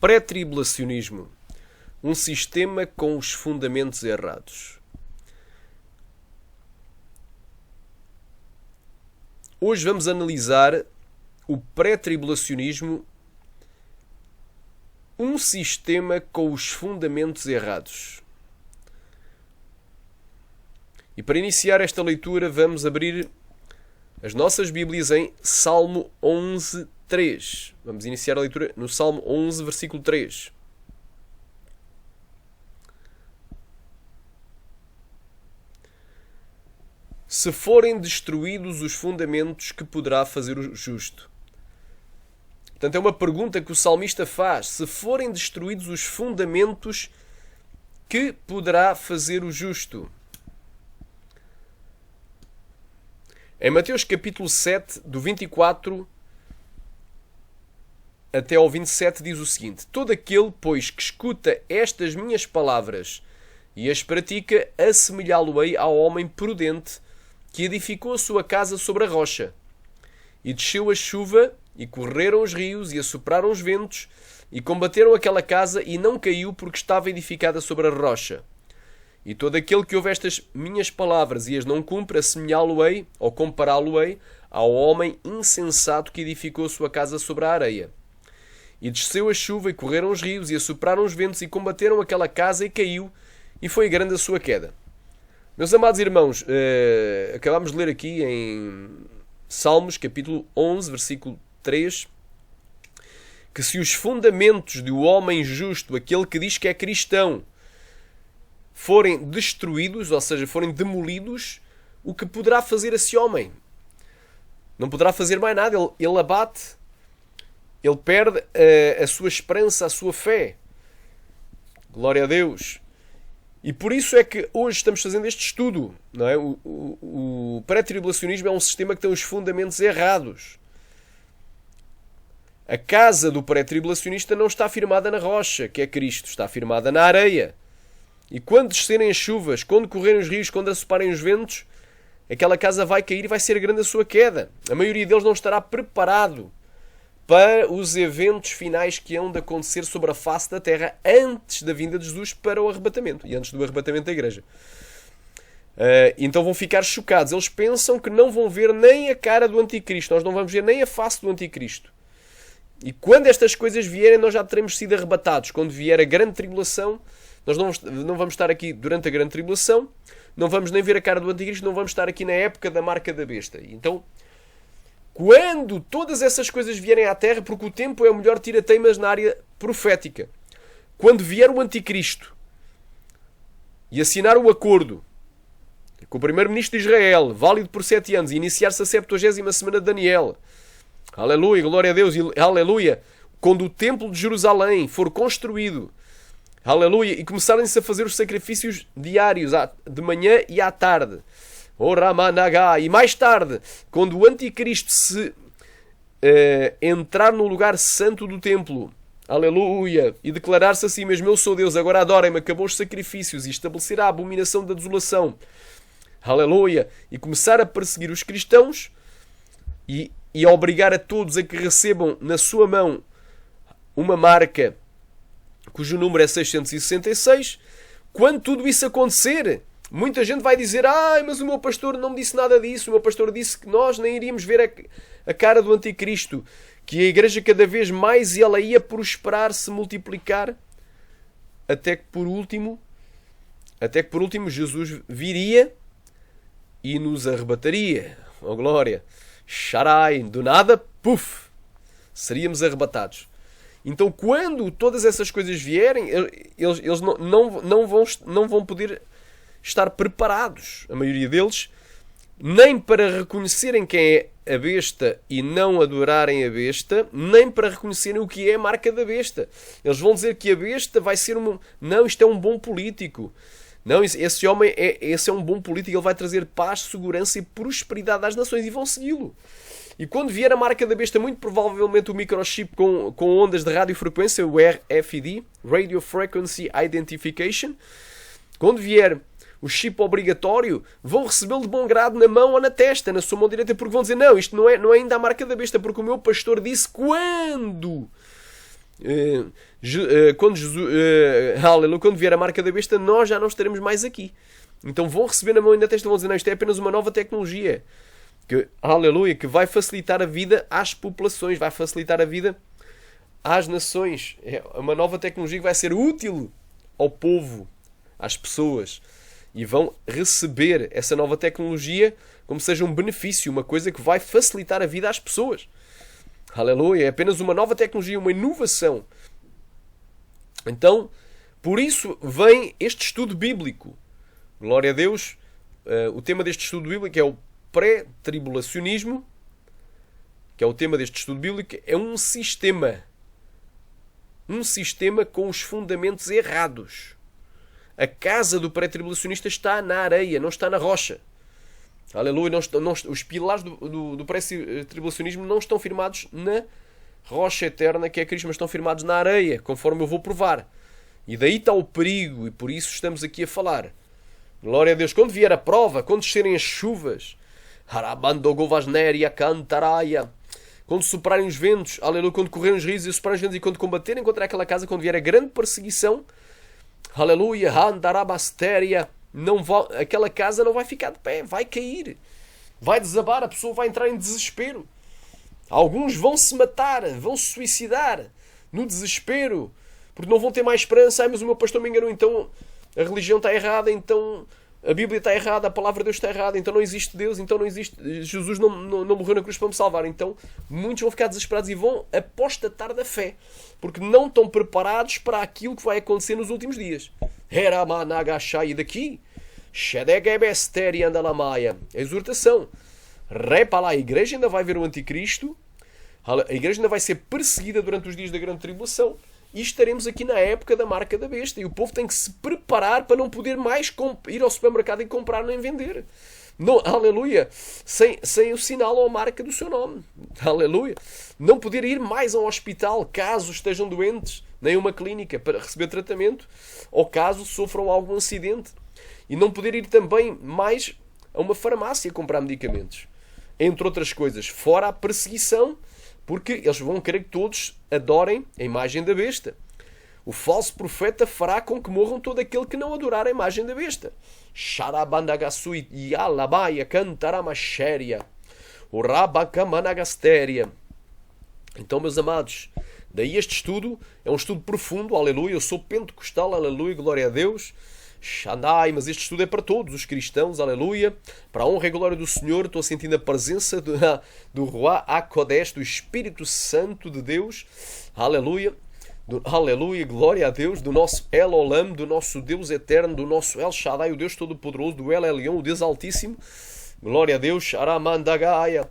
pré-tribulacionismo, um sistema com os fundamentos errados. Hoje vamos analisar o pré-tribulacionismo, um sistema com os fundamentos errados. E para iniciar esta leitura vamos abrir as nossas Bíblias em Salmo 11:3. Vamos iniciar a leitura no Salmo 11, versículo 3. Se forem destruídos os fundamentos, que poderá fazer o justo? Portanto, é uma pergunta que o salmista faz. Se forem destruídos os fundamentos, que poderá fazer o justo? Em Mateus capítulo 7, do 24 até ao 27, diz o seguinte: todo aquele, pois, que escuta estas minhas palavras e as pratica, assemelhá-lo-ei ao homem prudente que edificou a sua casa sobre a rocha. E desceu a chuva, e correram os rios, e assopraram os ventos, e combateram aquela casa, e não caiu, porque estava edificada sobre a rocha. E todo aquele que ouve estas minhas palavras e as não cumpre, assemelhá-lo-ei, ou compará-lo-ei, ao homem insensato que edificou a sua casa sobre a areia. E desceu a chuva, e correram os rios, e assopraram os ventos, e combateram aquela casa, e caiu, e foi grande a sua queda. Meus amados irmãos, acabamos de ler aqui em Salmos, capítulo 11, versículo 3, que se os fundamentos do homem justo, aquele que diz que é cristão, forem destruídos, ou seja, forem demolidos, o que poderá fazer esse homem? Não poderá fazer mais nada, ele abate, ele perde a sua esperança, a sua fé. Glória a Deus. E por isso é que hoje estamos fazendo este estudo, não é? O pré-tribulacionismo é um sistema que tem os fundamentos errados. A casa do pré-tribulacionista não está firmada na rocha, que é Cristo, está firmada na areia. E quando descerem as chuvas, quando correrem os rios, quando assoparem os ventos, aquela casa vai cair e vai ser grande a sua queda. A maioria deles não estará preparado para os eventos finais que hão de acontecer sobre a face da terra antes da vinda de Jesus para o arrebatamento e antes do arrebatamento da igreja. Então vão ficar chocados. Eles pensam que não vão ver nem a cara do anticristo. Nós não vamos ver nem a face do anticristo. E quando estas coisas vierem, nós já teremos sido arrebatados. Quando vier a grande tribulação, nós não vamos estar aqui durante a grande tribulação, não vamos nem ver a cara do anticristo, não vamos estar aqui na época da marca da besta. Então, quando todas essas coisas vierem à terra, porque o tempo é o melhor tira-teimas na área profética, quando vier o anticristo e assinar o acordo com o primeiro-ministro de Israel, válido por 7 anos, e iniciar-se a 70ª semana de Daniel, aleluia, glória a Deus, aleluia, quando o templo de Jerusalém for construído, aleluia, e começarem-se a fazer os sacrifícios diários, de manhã e à tarde, e mais tarde, quando o anticristo se entrar no lugar santo do templo, aleluia, e declarar-se assim mesmo: eu sou Deus, agora adorem-me, acabou os sacrifícios, e estabelecer a abominação da desolação, aleluia, e começar a perseguir os cristãos e a obrigar a todos a que recebam na sua mão uma marca cujo número é 666, quando tudo isso acontecer, muita gente vai dizer: mas o meu pastor não me disse nada disso, o meu pastor disse que nós nem iríamos ver a cara do anticristo, que a igreja cada vez mais ela ia prosperar, se multiplicar, até que por último Jesus viria e nos arrebataria. Oh glória! Xarai! Do nada, puf! Seríamos arrebatados. Então, quando todas essas coisas vierem, eles não vão poder estar preparados, a maioria deles, nem para reconhecerem quem é a besta e não adorarem a besta, nem para reconhecerem o que é a marca da besta. Eles vão dizer que a besta vai ser não, isto é um bom político. Não, esse homem esse é um bom político, ele vai trazer paz, segurança e prosperidade às nações, e vão segui-lo. E quando vier a marca da besta, muito provavelmente o microchip com ondas de radiofrequência, o RFID, Radio Frequency Identification, quando vier o chip obrigatório, vão recebê-lo de bom grado na mão ou na testa, na sua mão direita, porque vão dizer: não, isto não é ainda a marca da besta, porque o meu pastor disse quando Aleluia, quando vier a marca da besta, nós já não estaremos mais aqui. Então vão receber na mão ainda testa, vão dizer, não, isto é apenas uma nova tecnologia. Aleluia, que vai facilitar a vida às populações, vai facilitar a vida às nações. É uma nova tecnologia que vai ser útil ao povo, às pessoas. E vão receber essa nova tecnologia como seja um benefício, uma coisa que vai facilitar a vida às pessoas. Aleluia, é apenas uma nova tecnologia, uma inovação. Então, por isso vem este estudo bíblico. Glória a Deus. O tema deste estudo bíblico é o pré-tribulacionismo, que é o tema deste estudo bíblico, é um sistema com os fundamentos errados. A casa do pré-tribulacionista está na areia, não está na rocha. Aleluia. Os pilares do pré-tribulacionismo não estão firmados na rocha eterna que é Cristo, mas estão firmados na areia, conforme eu vou provar. E daí está o perigo, e por isso estamos aqui a falar. Glória a Deus. Quando vier a prova, quando descerem as chuvas, quando soprarem os ventos, aleluia, quando correrem os rios e soprarem os ventos, e quando combaterem contra aquela casa, quando vier a grande perseguição, aleluia, aquela casa não vai ficar de pé, vai cair, vai desabar, a pessoa vai entrar em desespero. Alguns vão se matar, vão se suicidar no desespero, porque não vão ter mais esperança. Mas o meu pastor me enganou, então a religião está errada, então a Bíblia está errada, a palavra de Deus está errada, então não existe Deus, então não existe, Jesus não morreu na cruz para me salvar. Então muitos vão ficar desesperados e vão apostatar da fé, porque não estão preparados para aquilo que vai acontecer nos últimos dias. E daqui, a exortação. A igreja ainda vai ver o anticristo, a igreja ainda vai ser perseguida durante os dias da grande tribulação, e estaremos aqui na época da marca da besta. E o povo tem que se preparar para não poder mais ir ao supermercado e comprar nem vender. Não, aleluia. Sem o sinal ou a marca do seu nome. Aleluia. Não poder ir mais ao hospital caso estejam doentes, nem a uma clínica para receber tratamento, ou caso sofram algum acidente. E não poder ir também mais a uma farmácia comprar medicamentos. Entre outras coisas, fora a perseguição, porque eles vão querer que todos adorem a imagem da besta. O falso profeta fará com que morram todo aquele que não adorar a imagem da besta. Xarabandagasui yalabaia cantaramaxéria. O rabacamanagasteria. Então, meus amados, daí este estudo é um estudo profundo, aleluia. Eu sou pentecostal, aleluia, glória a Deus. Xandai, mas este estudo é para todos os cristãos, aleluia. Para a honra e glória do Senhor, estou sentindo a presença do Ruach HaKodesh, do Espírito Santo de Deus, aleluia. Aleluia, glória a Deus, do nosso El Olam, do nosso Deus eterno, do nosso El Shaddai, o Deus Todo-Poderoso, do El Elyon, o Deus Altíssimo. Glória a Deus, Aramandagaia.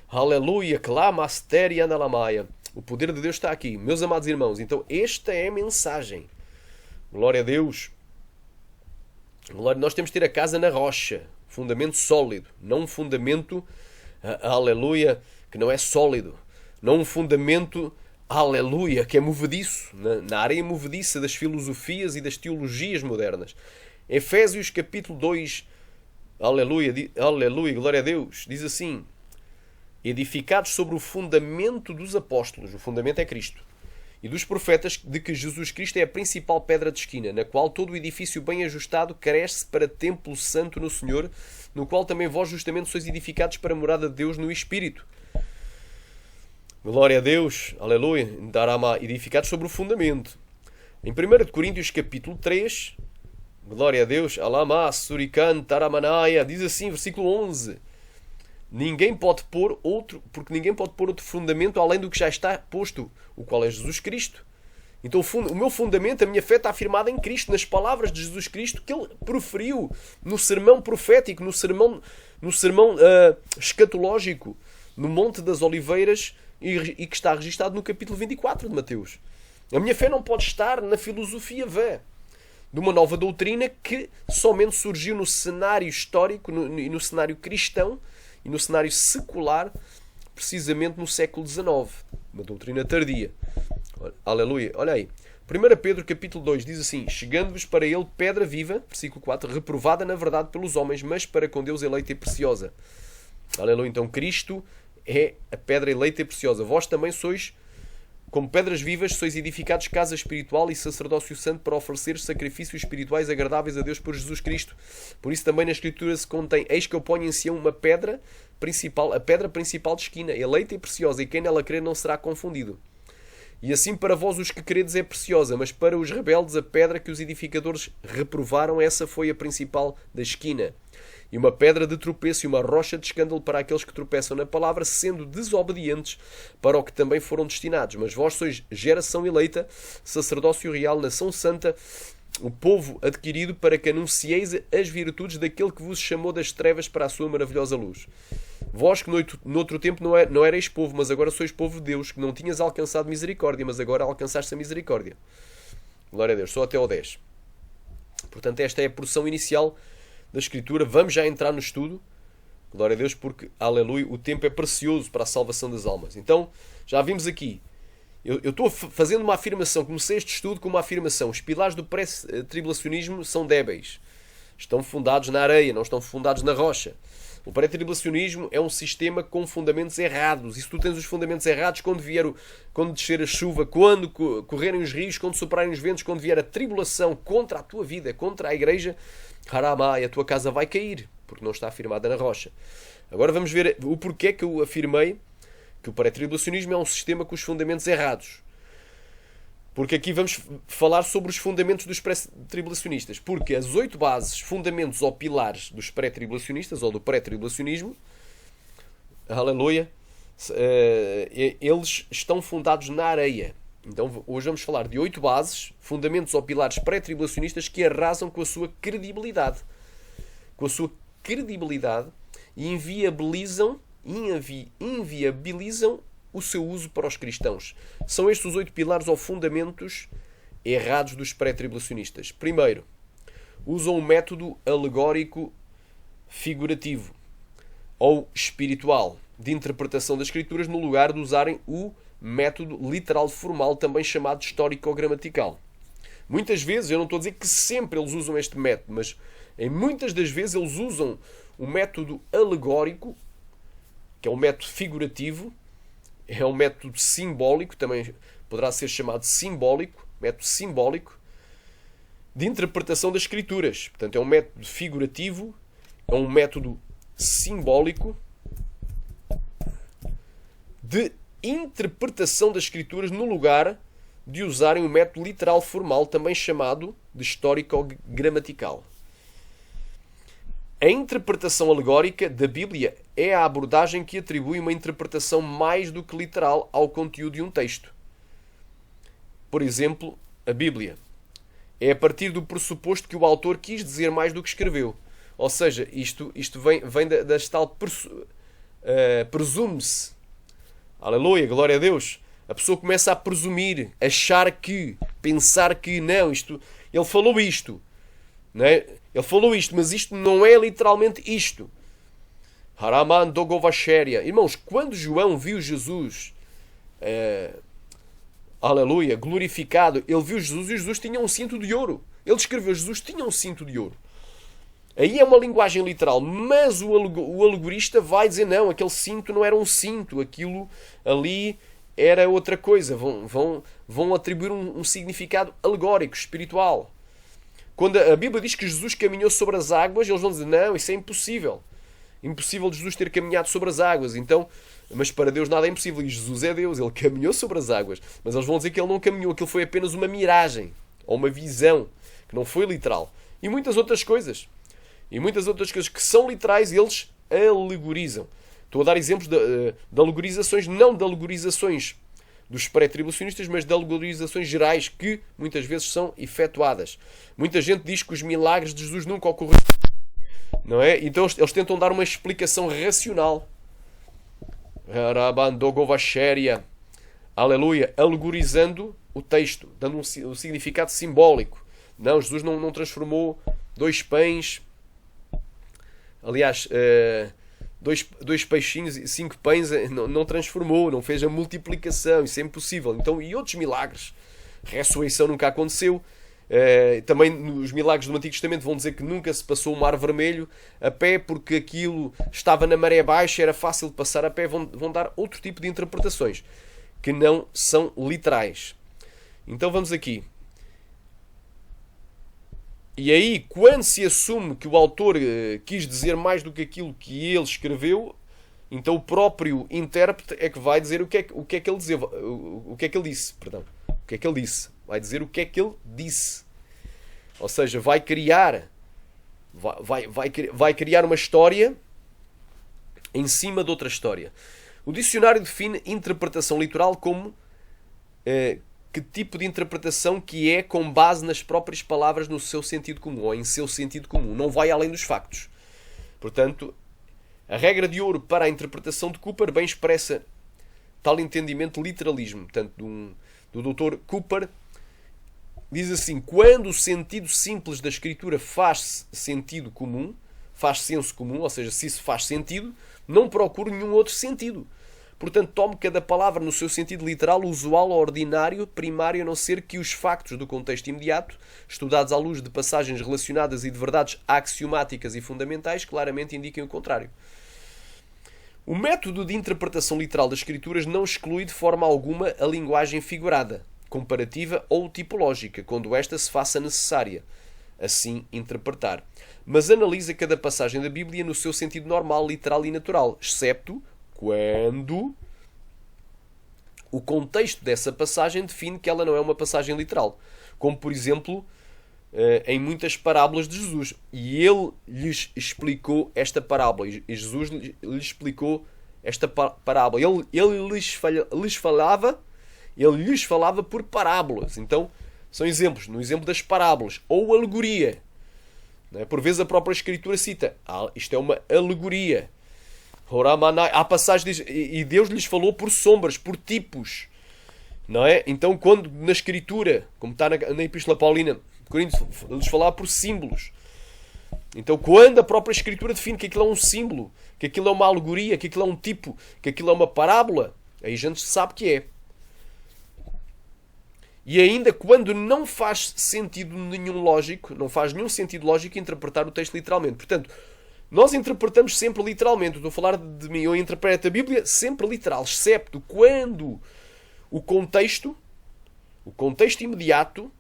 Aleluia, Clamasteria Nalamaya. O poder de Deus está aqui, meus amados irmãos. Então, esta é a mensagem. Glória a Deus. Nós temos de ter a casa na rocha, fundamento sólido, não um fundamento, aleluia, que não é sólido, não um fundamento, aleluia, que é movediço, na areia movediça das filosofias e das teologias modernas. Efésios capítulo 2, aleluia, aleluia, glória a Deus, diz assim: edificados sobre o fundamento dos apóstolos, o fundamento é Cristo, e dos profetas, de que Jesus Cristo é a principal pedra de esquina, na qual todo o edifício bem ajustado cresce para templo santo no Senhor, no qual também vós justamente sois edificados para a morada de Deus no Espírito. Glória a Deus, aleluia, edificados sobre o fundamento. Em 1 Coríntios capítulo 3, glória a Deus, alama, surikan, taramanaya, diz assim, versículo 11: ninguém pode pôr outro fundamento além do que já está posto, o qual é Jesus Cristo. Então o meu fundamento, a minha fé está afirmada em Cristo, nas palavras de Jesus Cristo que ele proferiu no sermão profético, no sermão escatológico, no Monte das Oliveiras, e que está registado no capítulo 24 de Mateus. A minha fé não pode estar na filosofia vã de uma nova doutrina que somente surgiu no cenário histórico e no cenário cristão e no cenário secular, precisamente no século XIX. Uma doutrina tardia. Aleluia. Olha aí. 1 Pedro capítulo 2 diz assim: chegando-vos para ele pedra viva, versículo 4, reprovada na verdade pelos homens, mas para com Deus eleita e preciosa. Aleluia. Então Cristo é a pedra eleita e preciosa. Vós também sois Como pedras vivas, sois edificados casa espiritual e sacerdócio santo para oferecer sacrifícios espirituais agradáveis a Deus por Jesus Cristo. Por isso também na Escritura se contém: eis que eu ponho em Sião uma pedra principal, a pedra principal de esquina, eleita e preciosa, e quem nela crer não será confundido. E assim para vós os que credes é preciosa, mas para os rebeldes a pedra que os edificadores reprovaram, essa foi a principal da esquina. E uma pedra de tropeço e uma rocha de escândalo para aqueles que tropeçam na palavra, sendo desobedientes para o que também foram destinados. Mas vós sois geração eleita, sacerdócio real, nação santa, o povo adquirido, para que anuncieis as virtudes daquele que vos chamou das trevas para a sua maravilhosa luz. Vós que noutro tempo não erais povo, mas agora sois povo de Deus, que não tinhas alcançado misericórdia, mas agora alcançaste a misericórdia. Glória a Deus, só até ao 10. Portanto, esta é a porção inicial da Escritura. Vamos já entrar no estudo. Glória a Deus, porque, aleluia, o tempo é precioso para a salvação das almas. Então, já vimos aqui. Eu estou fazendo uma afirmação, comecei este estudo com uma afirmação. Os pilares do pré-tribulacionismo são débeis. Estão fundados na areia, não estão fundados na rocha. O pré-tribulacionismo é um sistema com fundamentos errados. E se tu tens os fundamentos errados, quando descer a chuva, quando correrem os rios, quando soprarem os ventos, quando vier a tribulação contra a tua vida, contra a igreja, haramai, a tua casa vai cair, porque não está afirmada na rocha. Agora vamos ver o porquê que eu afirmei que o pré-tribulacionismo é um sistema com os fundamentos errados. Porque aqui vamos falar sobre os fundamentos dos pré-tribulacionistas. Porque as 8 bases, fundamentos ou pilares dos pré-tribulacionistas, ou do pré-tribulacionismo, aleluia, eles estão fundados na areia. Então hoje vamos falar de 8 bases, fundamentos ou pilares pré-tribulacionistas que arrasam com a sua credibilidade. Com a sua credibilidade e inviabilizam o seu uso para os cristãos. São estes os 8 pilares ou fundamentos errados dos pré-tribulacionistas. Primeiro, usam o método alegórico figurativo ou espiritual de interpretação das Escrituras no lugar de usarem o método literal formal, também chamado histórico-gramatical. Muitas vezes, eu não estou a dizer que sempre eles usam este método, mas em muitas das vezes eles usam o método alegórico, que é um método figurativo, é um método simbólico, também poderá ser chamado simbólico, método simbólico, de interpretação das Escrituras. Portanto, é um método figurativo, é um método simbólico de interpretação das Escrituras no lugar de usarem o método literal formal, também chamado de histórico-gramatical. A interpretação alegórica da Bíblia é a abordagem que atribui uma interpretação mais do que literal ao conteúdo de um texto. Por exemplo, a Bíblia. É a partir do pressuposto que o autor quis dizer mais do que escreveu. Ou seja, isto vem das tal presume-se. Aleluia, glória a Deus. A pessoa começa a presumir, achar que, pensar que, não, ele falou isto. Não é? Ele falou isto, mas isto não é literalmente isto. Haraman dogovasheria. Irmãos, quando João viu Jesus, aleluia, glorificado, ele viu Jesus e Jesus tinha um cinto de ouro. Ele escreveu, Jesus tinha um cinto de ouro. Aí é uma linguagem literal, mas o alegorista vai dizer, não, aquele cinto não era um cinto, aquilo ali era outra coisa. Vão atribuir um significado alegórico, espiritual. Quando a Bíblia diz que Jesus caminhou sobre as águas, eles vão dizer, não, isso é impossível. Impossível Jesus ter caminhado sobre as águas. Então, mas para Deus nada é impossível. E Jesus é Deus, ele caminhou sobre as águas. Mas eles vão dizer que ele não caminhou, aquilo foi apenas uma miragem, ou uma visão, que não foi literal. E muitas outras coisas. E muitas outras coisas que são literais, eles alegorizam. Estou a dar exemplos de alegorizações, não de alegorizações dos pré-tribulacionistas, mas de alegorizações gerais que muitas vezes são efetuadas. Muita gente diz que os milagres de Jesus nunca ocorreram. Não é? Então eles tentam dar uma explicação racional. Aleluia. Alegorizando o texto, dando um significado simbólico. Não, Jesus não transformou 2 pães... Aliás, 2 peixinhos e 5 pães não transformou, não fez a multiplicação, isso é impossível. Então, e outros milagres? Ressurreição nunca aconteceu. Também os milagres do Antigo Testamento vão dizer que nunca se passou o Mar Vermelho a pé porque aquilo estava na maré baixa, era fácil de passar a pé. Vão dar outro tipo de interpretações. que não são literais. Então vamos aqui. E aí, quando se assume que o autor quis dizer mais do que aquilo que ele escreveu, então o próprio intérprete é que vai dizer o que é que ele dizia, o que é que ele disse, perdão. O que é que ele disse? Vai dizer o que é que ele disse. Ou seja, vai criar uma história em cima de outra história. O dicionário define interpretação literal como que tipo de interpretação que é com base nas próprias palavras no seu sentido comum, ou em seu sentido comum. Não vai além dos factos. Portanto, a regra de ouro para a interpretação de Cooper bem expressa tal entendimento de literalismo. Portanto, do Dr. Cooper, diz assim: quando o sentido simples da escritura faz sentido comum, faz senso comum, ou seja, se isso faz sentido, não procuro nenhum outro sentido. Portanto, tome cada palavra no seu sentido literal, usual, ordinário, primário, a não ser que os factos do contexto imediato, estudados à luz de passagens relacionadas e de verdades axiomáticas e fundamentais, claramente indiquem o contrário. O método de interpretação literal das escrituras não exclui de forma alguma a linguagem figurada, comparativa ou tipológica, quando esta se faça necessária, assim interpretar. Mas analisa cada passagem da Bíblia no seu sentido normal, literal e natural, excepto quando o contexto dessa passagem define que ela não é uma passagem literal. Como, por exemplo, em muitas parábolas de Jesus. E ele lhes explicou esta parábola. E Jesus lhes explicou esta parábola. Ele lhes falava por parábolas. Então, são exemplos. No exemplo das parábolas. Ou alegoria. Por vezes a própria Escritura cita: isto é uma alegoria. Há passagens e Deus lhes falou por sombras, por tipos. Não é? Então, quando na Escritura, como está na Epístola Paulina, Coríntios, lhes falava por símbolos. Então, quando a própria Escritura define que aquilo é um símbolo, que aquilo é uma alegoria, que aquilo é um tipo, que aquilo é uma parábola, aí a gente sabe que é. E ainda quando não faz sentido nenhum lógico, não faz nenhum sentido lógico interpretar o texto literalmente. Portanto, nós interpretamos sempre literalmente. Estou a falar de mim. Eu interpreto a Bíblia sempre literal, excepto quando o contexto imediato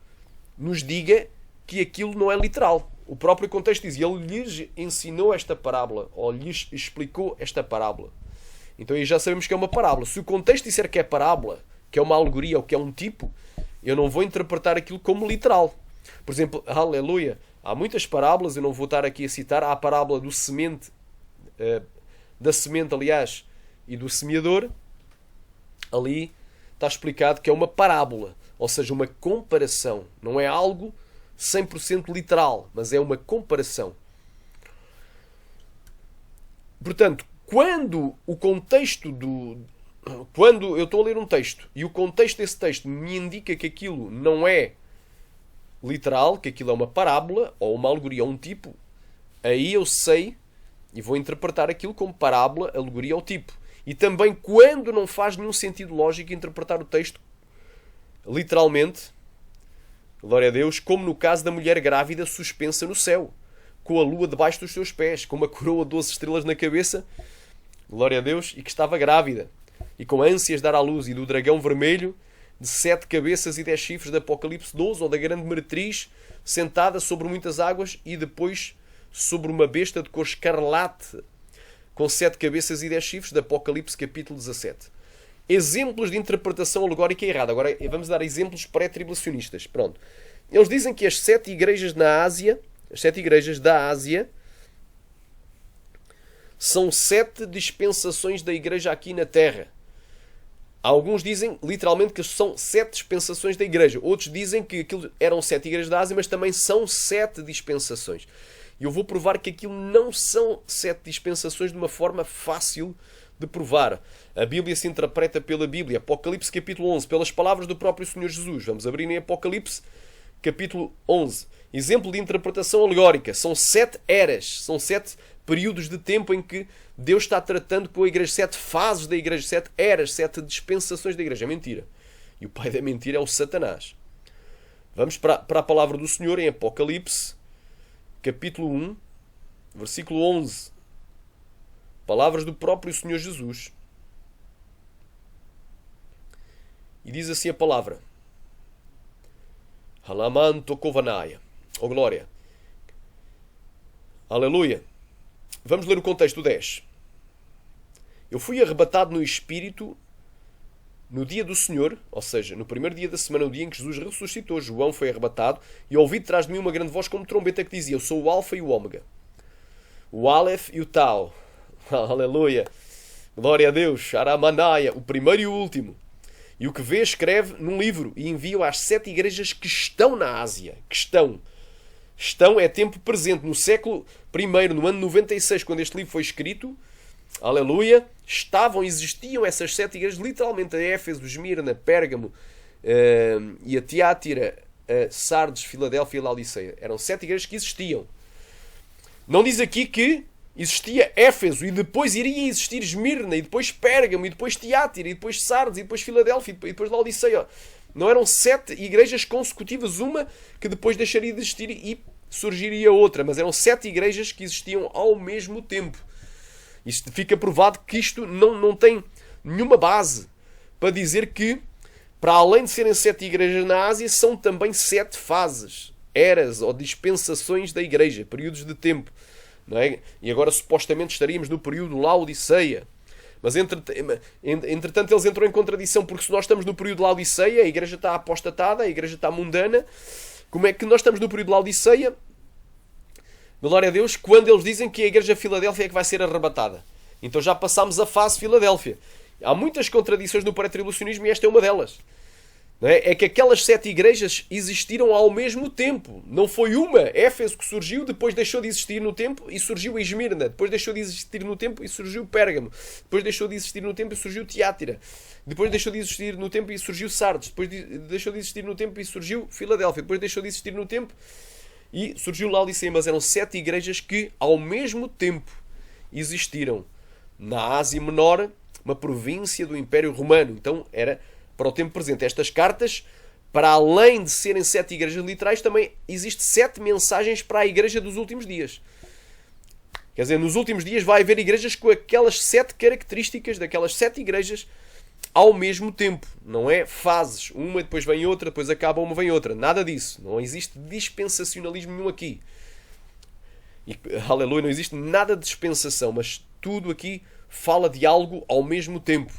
nos diga que aquilo não é literal. O próprio contexto diz: ele lhes ensinou esta parábola, ou lhes explicou esta parábola. Então aí já sabemos que é uma parábola. Se o contexto disser que é parábola, que é uma alegoria ou que é um tipo, eu não vou interpretar aquilo como literal. Por exemplo, aleluia, há muitas parábolas, eu não vou estar aqui a citar. Há a parábola do semente, da semente, aliás, e do semeador. Ali está explicado que é uma parábola, ou seja, uma comparação. Não é algo 100% literal, mas é uma comparação. Portanto, quando o contexto quando eu estou a ler um texto e o contexto desse texto me indica que aquilo não é literal, que aquilo é uma parábola ou uma alegoria ou um tipo, aí eu sei e vou interpretar aquilo como parábola, alegoria ou tipo. E também quando não faz nenhum sentido lógico interpretar o texto literalmente, glória a Deus, como no caso da mulher grávida suspensa no céu, com a lua debaixo dos seus pés, com uma coroa de 12 estrelas na cabeça, glória a Deus, e que estava grávida, e com ânsias de dar à luz, e do dragão vermelho, de 7 cabeças e 10 chifres, de Apocalipse 12, ou da grande meretriz, sentada sobre muitas águas, e depois sobre uma besta de cor escarlate, com 7 cabeças e 10 chifres, de Apocalipse capítulo 17. Exemplos de interpretação alegórica errada. Agora vamos dar exemplos pré-tribulacionistas. Pronto. Eles dizem que as 7 igrejas na Ásia, as 7 igrejas da Ásia, são 7 dispensações da igreja aqui na Terra. Alguns dizem literalmente que são 7 dispensações da igreja. Outros dizem que aquilo eram 7 igrejas da Ásia, mas também são 7 dispensações. E eu vou provar que aquilo não são 7 dispensações de uma forma fácil de provar. A Bíblia se interpreta pela Bíblia. Apocalipse capítulo 11, pelas palavras do próprio Senhor Jesus. Vamos abrir em Apocalipse capítulo 11. Exemplo de interpretação alegórica. São 7 eras, são 7 períodos de tempo em que Deus está tratando com a igreja, 7 fases da igreja, 7 eras, 7 dispensações da igreja. É mentira. E o pai da mentira é o Satanás. Vamos para a palavra do Senhor em Apocalipse capítulo 1, versículo 11. Palavras do próprio Senhor Jesus. E diz assim a palavra. Halamanto Kovanaya. Oh glória. Aleluia. Vamos ler o contexto 10. Eu fui arrebatado no Espírito no dia do Senhor, ou seja, no primeiro dia da semana, o dia em que Jesus ressuscitou. João foi arrebatado e ouvi detrás de mim uma grande voz como trombeta que dizia: eu sou o Alfa e o Ômega, o Aleph e o Tau. Aleluia. Glória a Deus. Aramanaya, o primeiro e o último. E o que vê, escreve num livro e envia às 7 igrejas que estão na Ásia. Que estão. Estão é tempo presente. No século I, no ano 96, quando este livro foi escrito, aleluia, existiam essas 7 igrejas, literalmente a Éfeso, Esmirna, Pérgamo e a Tiátira, Sardes, Filadélfia e Laodiceia. Eram 7 igrejas que existiam. Não diz aqui que existia Éfeso e depois iria existir Esmirna e depois Pérgamo e depois Tiátira e depois Sardes e depois Filadélfia e depois Laodiceia. Não eram 7 igrejas consecutivas, uma que depois deixaria de existir e surgiria outra, mas eram 7 igrejas que existiam ao mesmo tempo. Isto fica provado que isto não tem nenhuma base para dizer que, para além de serem 7 igrejas na Ásia, são também 7 fases, eras ou dispensações da igreja, períodos de tempo. Não é? E agora supostamente estaríamos no período Laodiceia. Mas entretanto eles entram em contradição, porque se nós estamos no período Laodiceia, a igreja está apostatada, a igreja está mundana. Como é que nós estamos no período Laodiceia? Glória a Deus, quando eles dizem que a igreja de Filadélfia é que vai ser arrebatada. Então já passámos a fase Filadélfia. Há muitas contradições no pré-tribulacionismo e esta é uma delas. Não é? É que aquelas 7 igrejas existiram ao mesmo tempo. Não foi uma, Éfeso, que surgiu, depois deixou de existir no tempo e surgiu Esmirna. Depois deixou de existir no tempo e surgiu Pérgamo. Depois deixou de existir no tempo e surgiu Tiátira. Depois deixou de existir no tempo e surgiu Sardes. Depois deixou de existir no tempo e surgiu Filadélfia. Depois deixou de existir no tempo e surgiu Laodiceia. Mas eram 7 igrejas que ao mesmo tempo existiram na Ásia Menor, uma província do Império Romano. Então era para o tempo presente. Estas cartas, para além de serem 7 igrejas literais, também existe 7 mensagens para a igreja dos últimos dias. Quer dizer, nos últimos dias vai haver igrejas com aquelas 7 características daquelas 7 igrejas ao mesmo tempo. Não é fases. Uma, depois vem outra, depois acaba uma, vem outra. Nada disso. Não existe dispensacionalismo nenhum aqui. E, aleluia, não existe nada de dispensação, mas tudo aqui fala de algo ao mesmo tempo.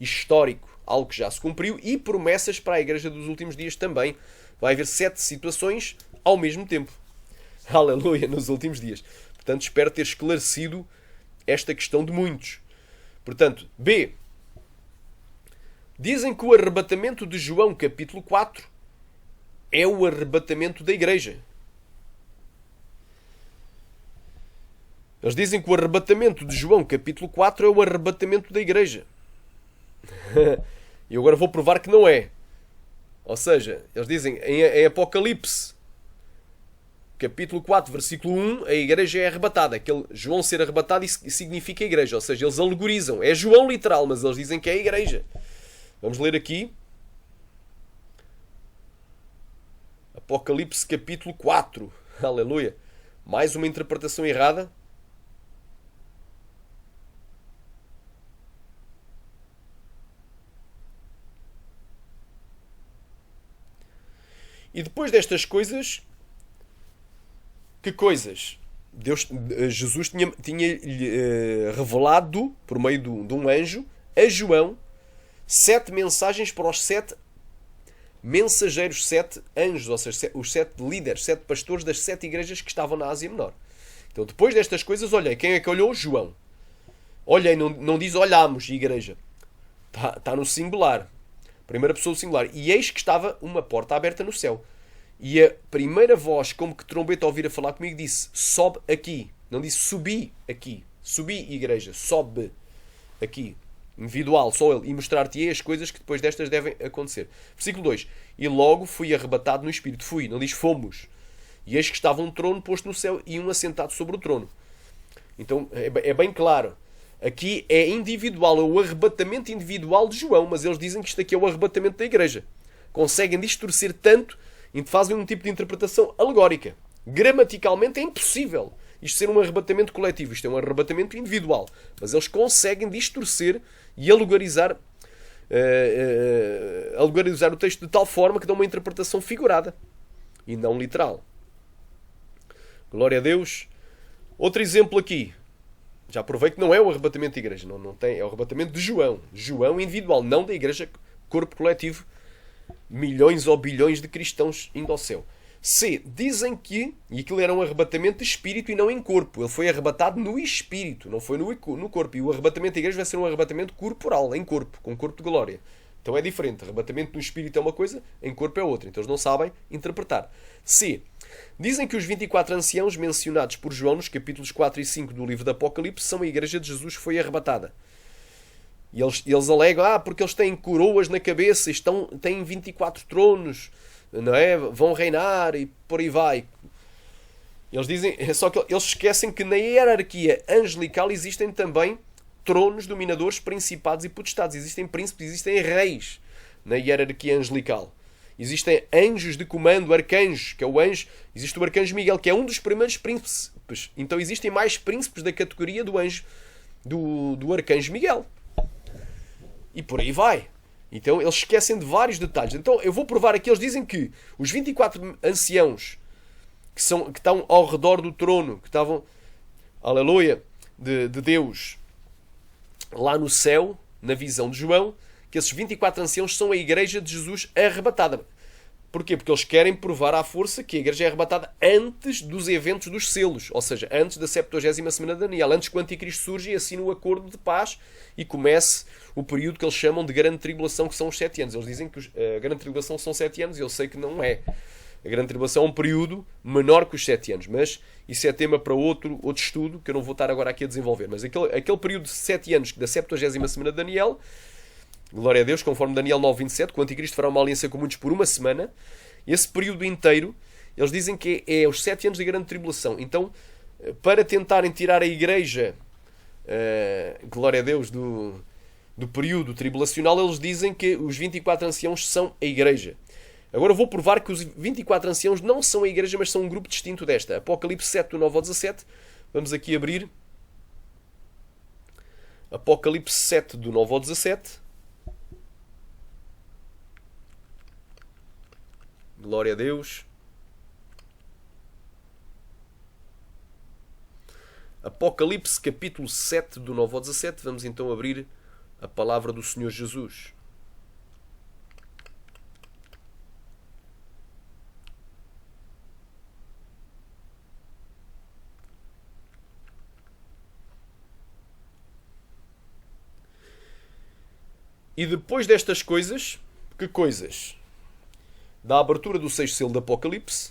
Histórico. Algo que já se cumpriu e promessas para a igreja dos últimos dias também. Vai haver 7 situações ao mesmo tempo. Aleluia, nos últimos dias. Portanto, espero ter esclarecido esta questão de muitos. Portanto, B. Dizem que o arrebatamento de João, capítulo 4, é o arrebatamento da igreja. Eles dizem que o arrebatamento de João, capítulo 4, é o arrebatamento da igreja. E agora vou provar que não é. Ou seja, eles dizem em Apocalipse, capítulo 4, versículo 1, a igreja é arrebatada. Aquele João ser arrebatado significa igreja. Ou seja, eles alegorizam. É João literal, mas eles dizem que é a igreja. Vamos ler aqui. Apocalipse, capítulo 4. Aleluia. Mais uma interpretação errada. E depois destas coisas, que coisas? Jesus tinha revelado, por meio de um anjo, a João, 7 mensagens para os 7 mensageiros, 7 anjos, ou seja, os 7 líderes, 7 pastores das 7 igrejas que estavam na Ásia Menor. Então, depois destas coisas, olhei. Quem é que olhou? João. Olhei, não diz olhámos, igreja. Está no singular. Primeira pessoa do singular. E eis que estava uma porta aberta no céu. E a primeira voz, como que trombeta, ouvir a falar comigo, disse: sobe aqui. Não disse subi aqui. Subi, igreja. Sobe aqui. Individual, só ele. E mostrar-te-ei as coisas que depois destas devem acontecer. Versículo 2. E logo fui arrebatado no Espírito. Fui, não diz fomos. E eis que estava um trono posto no céu e um assentado sobre o trono. Então, é bem claro. Aqui é individual, é o arrebatamento individual de João, mas eles dizem que isto aqui é o arrebatamento da igreja. Conseguem distorcer tanto e fazem um tipo de interpretação alegórica. Gramaticalmente é impossível isto ser um arrebatamento coletivo, isto é um arrebatamento individual. Mas eles conseguem distorcer e alegorizar alegorizar o texto de tal forma que dão uma interpretação figurada e não literal. Glória a Deus. Outro exemplo aqui. Já provei que não é o arrebatamento da igreja. Não tem, é o arrebatamento de João. João individual, não da igreja, corpo coletivo. Milhões ou bilhões de cristãos indo ao céu. C. Dizem que, e aquilo era um arrebatamento de espírito e não em corpo. Ele foi arrebatado no espírito, não foi no corpo. E o arrebatamento da igreja vai ser um arrebatamento corporal, em corpo, com corpo de glória. Então é diferente. Arrebatamento no espírito é uma coisa, em corpo é outra. Então eles não sabem interpretar. C. Dizem que os 24 anciãos mencionados por João nos capítulos 4 e 5 do livro do Apocalipse são a igreja de Jesus que foi arrebatada. E eles alegam, porque eles têm coroas na cabeça, têm 24 tronos, não é? Vão reinar e por aí vai. Eles dizem, só que eles esquecem que na hierarquia angelical existem também tronos, dominadores, principados e potestades. Existem príncipes, existem reis na hierarquia angelical. Existem anjos de comando, arcanjos, que é o anjo. Existe o arcanjo Miguel, que é um dos primeiros príncipes. Então existem mais príncipes da categoria do anjo, do arcanjo Miguel. E por aí vai. Então eles esquecem de vários detalhes. Então eu vou provar aqui, eles dizem que os 24 anciãos que estão ao redor do trono, que estavam, aleluia, de Deus, lá no céu, na visão de João, que esses 24 anciãos são a igreja de Jesus arrebatada. Porquê? Porque eles querem provar à força que a igreja é arrebatada antes dos eventos dos selos, ou seja, antes da 70ª semana de Daniel, antes que o anticristo surge e assine o acordo de paz e comece o período que eles chamam de grande tribulação, que são os 7 anos. Eles dizem que a grande tribulação são 7 anos e eu sei que não é. A grande tribulação é um período menor que os 7 anos, mas isso é tema para outro estudo que eu não vou estar agora aqui a desenvolver. Mas aquele período de 7 anos da 70ª semana de Daniel, glória a Deus, conforme Daniel 9:27, que o anticristo fará uma aliança com muitos por uma semana. Esse período inteiro, eles dizem que é os 7 anos da grande tribulação. Então, para tentarem tirar a igreja, glória a Deus, do período tribulacional, eles dizem que os 24 anciãos são a igreja. Agora eu vou provar que os 24 anciãos não são a igreja, mas são um grupo distinto desta. Apocalipse 7, do 9 ao 17. Vamos aqui abrir. Apocalipse 7, do 9 ao 17. Glória a Deus. Apocalipse capítulo 7, do 9 ao 17. Vamos então abrir a palavra do Senhor Jesus. E depois destas coisas, que coisas? Da abertura do 6º selo do Apocalipse,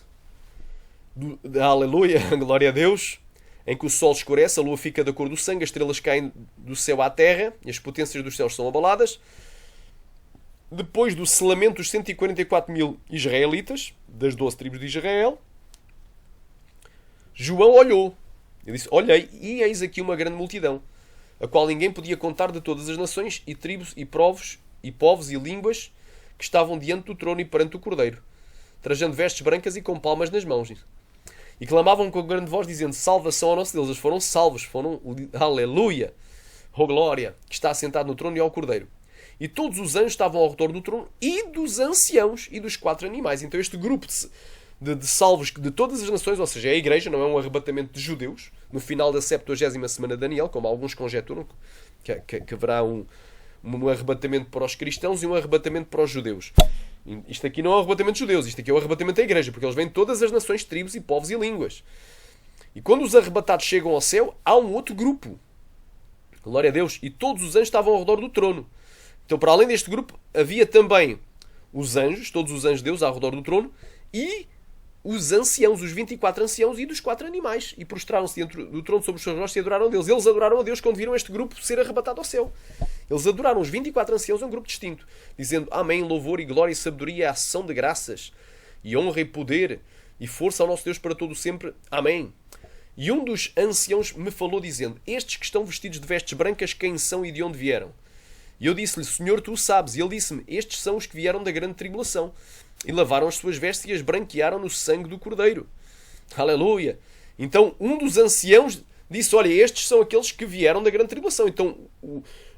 aleluia, glória a Deus, em que o sol escurece, a lua fica da cor do sangue, as estrelas caem do céu à terra e as potências dos céus são abaladas. Depois do selamento dos 144.000 israelitas, das 12 tribos de Israel, João olhou. Ele disse, olhei, e eis aqui uma grande multidão, a qual ninguém podia contar, de todas as nações e tribos e povos e línguas, que estavam diante do trono e perante o Cordeiro, trajando vestes brancas e com palmas nas mãos. E clamavam com grande voz, dizendo, salvação ao nosso Deus. Eles foram salvos, foram, aleluia, oh glória, que está assentado no trono e ao Cordeiro. E todos os anjos estavam ao redor do trono e dos anciãos e dos 4 animais. Então este grupo de salvos de todas as nações, ou seja, é a igreja, não é um arrebatamento de judeus, no final da 70ª semana de Daniel, como alguns conjecturam, que haverá um arrebatamento para os cristãos e um arrebatamento para os judeus. Isto aqui não é um arrebatamento de judeus, isto aqui é o arrebatamento da igreja, porque eles vêm de todas as nações, tribos e povos e línguas. E quando os arrebatados chegam ao céu, há um outro grupo. Glória a Deus. E todos os anjos estavam ao redor do trono. Então, para além deste grupo, havia também os anjos, todos os anjos de Deus ao redor do trono, e os anciãos, os 24 anciãos e dos 4 animais. E prostraram-se dentro do trono sobre os seus rostos e adoraram a Deus. Eles adoraram a Deus quando viram este grupo ser arrebatado ao céu. Eles adoraram os 24 anciãos, é um grupo distinto, dizendo amém, louvor e glória e sabedoria, ação de graças, e honra e poder, e força ao nosso Deus para todo sempre. Amém. E um dos anciãos me falou dizendo, estes que estão vestidos de vestes brancas, quem são e de onde vieram? E eu disse-lhe, Senhor, tu sabes. E ele disse-me, estes são os que vieram da grande tribulação, e lavaram as suas vestes e as branquearam no sangue do Cordeiro. Aleluia. Então um dos anciãos disse, olha, estes são aqueles que vieram da grande tribulação. Então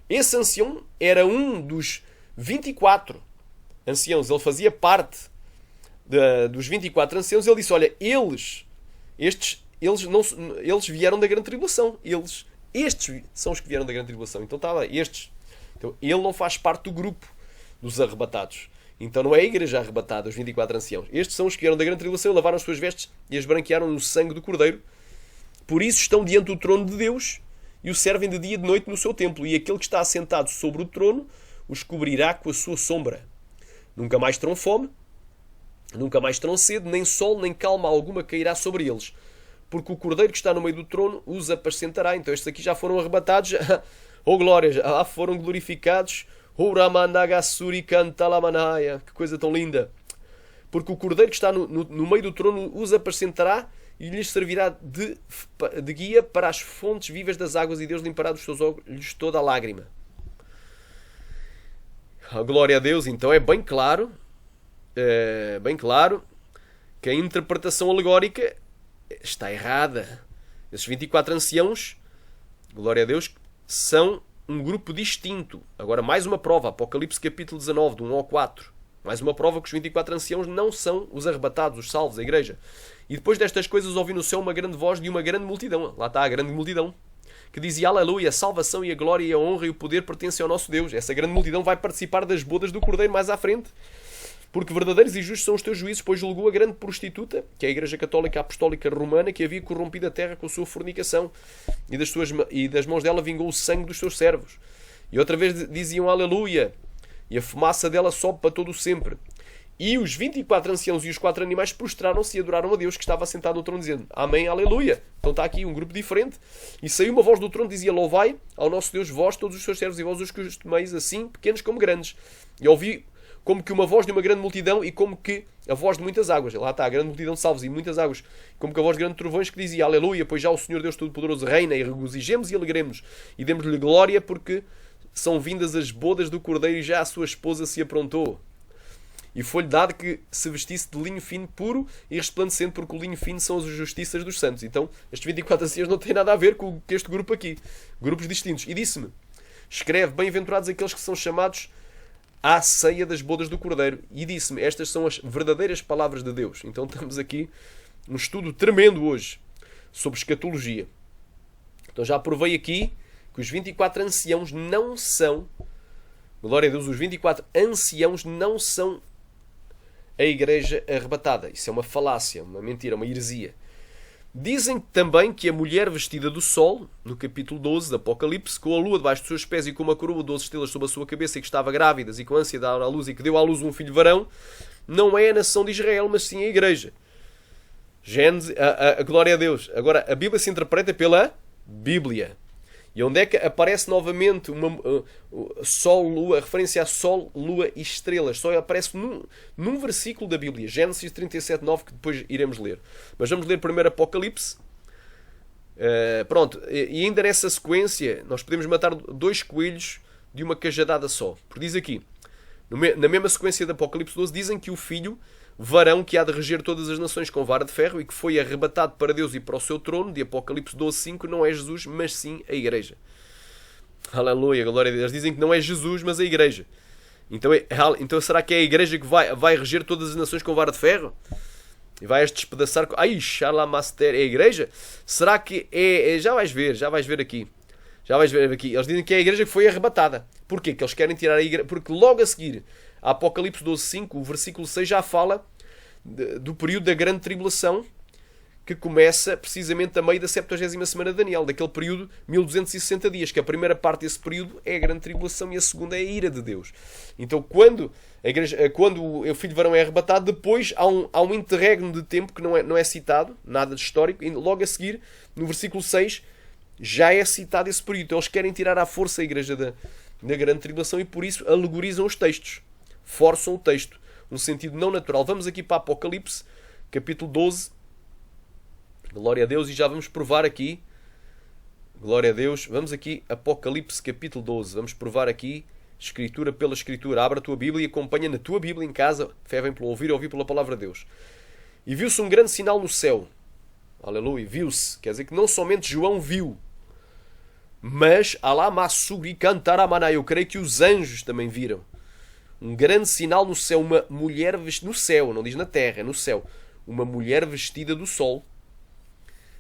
esse ancião era um dos 24 anciãos, ele fazia parte dos 24 anciãos, ele disse, olha, eles vieram da grande tribulação. Estes são os que vieram da grande tribulação. Então está bem, estes. Então ele não faz parte do grupo dos arrebatados. Então não é a igreja arrebatada, os 24 anciãos. Estes são os que vieram da grande tribulação, lavaram as suas vestes e as branquearam no sangue do Cordeiro. Por isso estão diante do trono de Deus e o servem de dia e de noite no seu templo. E aquele que está assentado sobre o trono os cobrirá com a sua sombra. Nunca mais terão fome, nunca mais terão sede, nem sol, nem calma alguma cairá sobre eles. Porque o Cordeiro que está no meio do trono os apacentará. Então estes aqui já foram arrebatados. Oh glória, já foram glorificados. Oh Ramandagassuri Cantalamanaya. Que coisa tão linda. Porque o Cordeiro que está no meio do trono os apacentará e lhes servirá de guia para as fontes vivas das águas, e Deus limpará dos seus olhos toda a lágrima. A glória a Deus, então é bem claro que a interpretação alegórica está errada. Esses 24 anciãos, glória a Deus, são um grupo distinto. Agora, mais uma prova, Apocalipse capítulo 19, do 1 ao 4. Mais uma prova que os 24 anciãos não são os arrebatados, os salvos, a igreja. E depois destas coisas ouvi no céu uma grande voz de uma grande multidão. Lá está a grande multidão. Que dizia, aleluia, a salvação e a glória e a honra e o poder pertencem ao nosso Deus. Essa grande multidão vai participar das bodas do Cordeiro mais à frente. Porque verdadeiros e justos são os teus juízos, pois julgou a grande prostituta, que é a Igreja Católica Apostólica Romana, que havia corrompido a terra com a sua fornicação, e das mãos dela vingou o sangue dos seus servos. E outra vez diziam aleluia, e a fumaça dela sobe para todo o sempre. E os 24 anciãos e os 4 animais prostraram-se e adoraram a Deus que estava sentado no trono, dizendo amém, aleluia. Então está aqui um grupo diferente. E saiu uma voz do trono que dizia, louvai ao nosso Deus, vós, todos os seus servos, e vós os costumeis assim, pequenos como grandes. E ouvi como que uma voz de uma grande multidão e como que a voz de muitas águas. Lá está a grande multidão de salvos e muitas águas. Como que a voz de grandes trovões que dizia aleluia, pois já o Senhor Deus Todo-Poderoso reina, e regozijemos e alegremos e demos-lhe glória, porque são vindas as bodas do Cordeiro e já a sua esposa se aprontou. E foi-lhe dado que se vestisse de linho fino, puro e resplandecente, porque o linho fino são as justiças dos santos. Então, estes 24 anciãos não têm nada a ver com este grupo aqui. Grupos distintos. E disse-me, escreve, bem-aventurados aqueles que são chamados à ceia das bodas do Cordeiro. E disse-me, estas são as verdadeiras palavras de Deus. Então estamos aqui um estudo tremendo hoje sobre escatologia. Então já provei aqui que os 24 anciãos não são, glória a Deus, os 24 anciãos não são a igreja arrebatada. Isso é uma falácia, uma mentira, uma heresia. Dizem também que a mulher vestida do sol, no capítulo 12 do Apocalipse, com a lua debaixo dos seus pés e com uma coroa de 12 estrelas sobre a sua cabeça, e que estava grávida e com ânsia de dar à luz, e que deu à luz um filho varão, não é a nação de Israel, mas sim a igreja. Gênesis, a glória a Deus. Agora, a Bíblia se interpreta pela Bíblia. E onde é que aparece novamente Sol, Lua, a referência a Sol, Lua e estrelas? Só aparece num versículo da Bíblia, Gênesis 37, 9, que depois iremos ler. Mas vamos ler primeiro Apocalipse. Pronto, e ainda nessa sequência, nós podemos matar 2 coelhos de uma cajadada só. Porque diz aqui, na mesma sequência de Apocalipse 12, dizem que o filho varão que há de reger todas as nações com vara de ferro e que foi arrebatado para Deus e para o seu trono, de Apocalipse 12, 5, não é Jesus, mas sim a igreja. Aleluia, glória a Deus. Dizem que não é Jesus, mas a igreja. Então será que é a igreja que vai reger todas as nações com vara de ferro? E vai as despedaçar? Ai, Shalamaster, é a igreja? Será que é? Já vais ver aqui. Já vais ver aqui. Eles dizem que é a igreja que foi arrebatada. Porquê? Que eles querem tirar a igreja. Porque logo a seguir, a Apocalipse 12, 5, o versículo 6 já fala do período da grande tribulação, que começa precisamente a meio da 70ª semana de Daniel, daquele período 1260 dias, que a primeira parte desse período é a grande tribulação e a segunda é a ira de Deus. Então quando o filho de varão é arrebatado, depois há um interregno de tempo que não é citado, nada de histórico, e logo a seguir, no versículo 6, já é citado esse período. Então eles querem tirar à força a igreja da grande tribulação e por isso alegorizam os textos, forçam o texto, um sentido não natural. Vamos aqui para Apocalipse, capítulo 12, glória a Deus, e já vamos provar aqui, glória a Deus, vamos aqui, Apocalipse, capítulo 12, vamos provar aqui, escritura pela escritura. Abra a tua Bíblia e acompanha na tua Bíblia em casa, fé vem pelo ouvir pela palavra de Deus. E viu-se um grande sinal no céu, aleluia, viu-se, quer dizer que não somente João viu, mas Alá Massuri Cantaramanai, eu creio que os anjos também viram. Um grande sinal no céu, uma mulher vestida no céu, não diz na terra, é no céu. Uma mulher vestida do sol,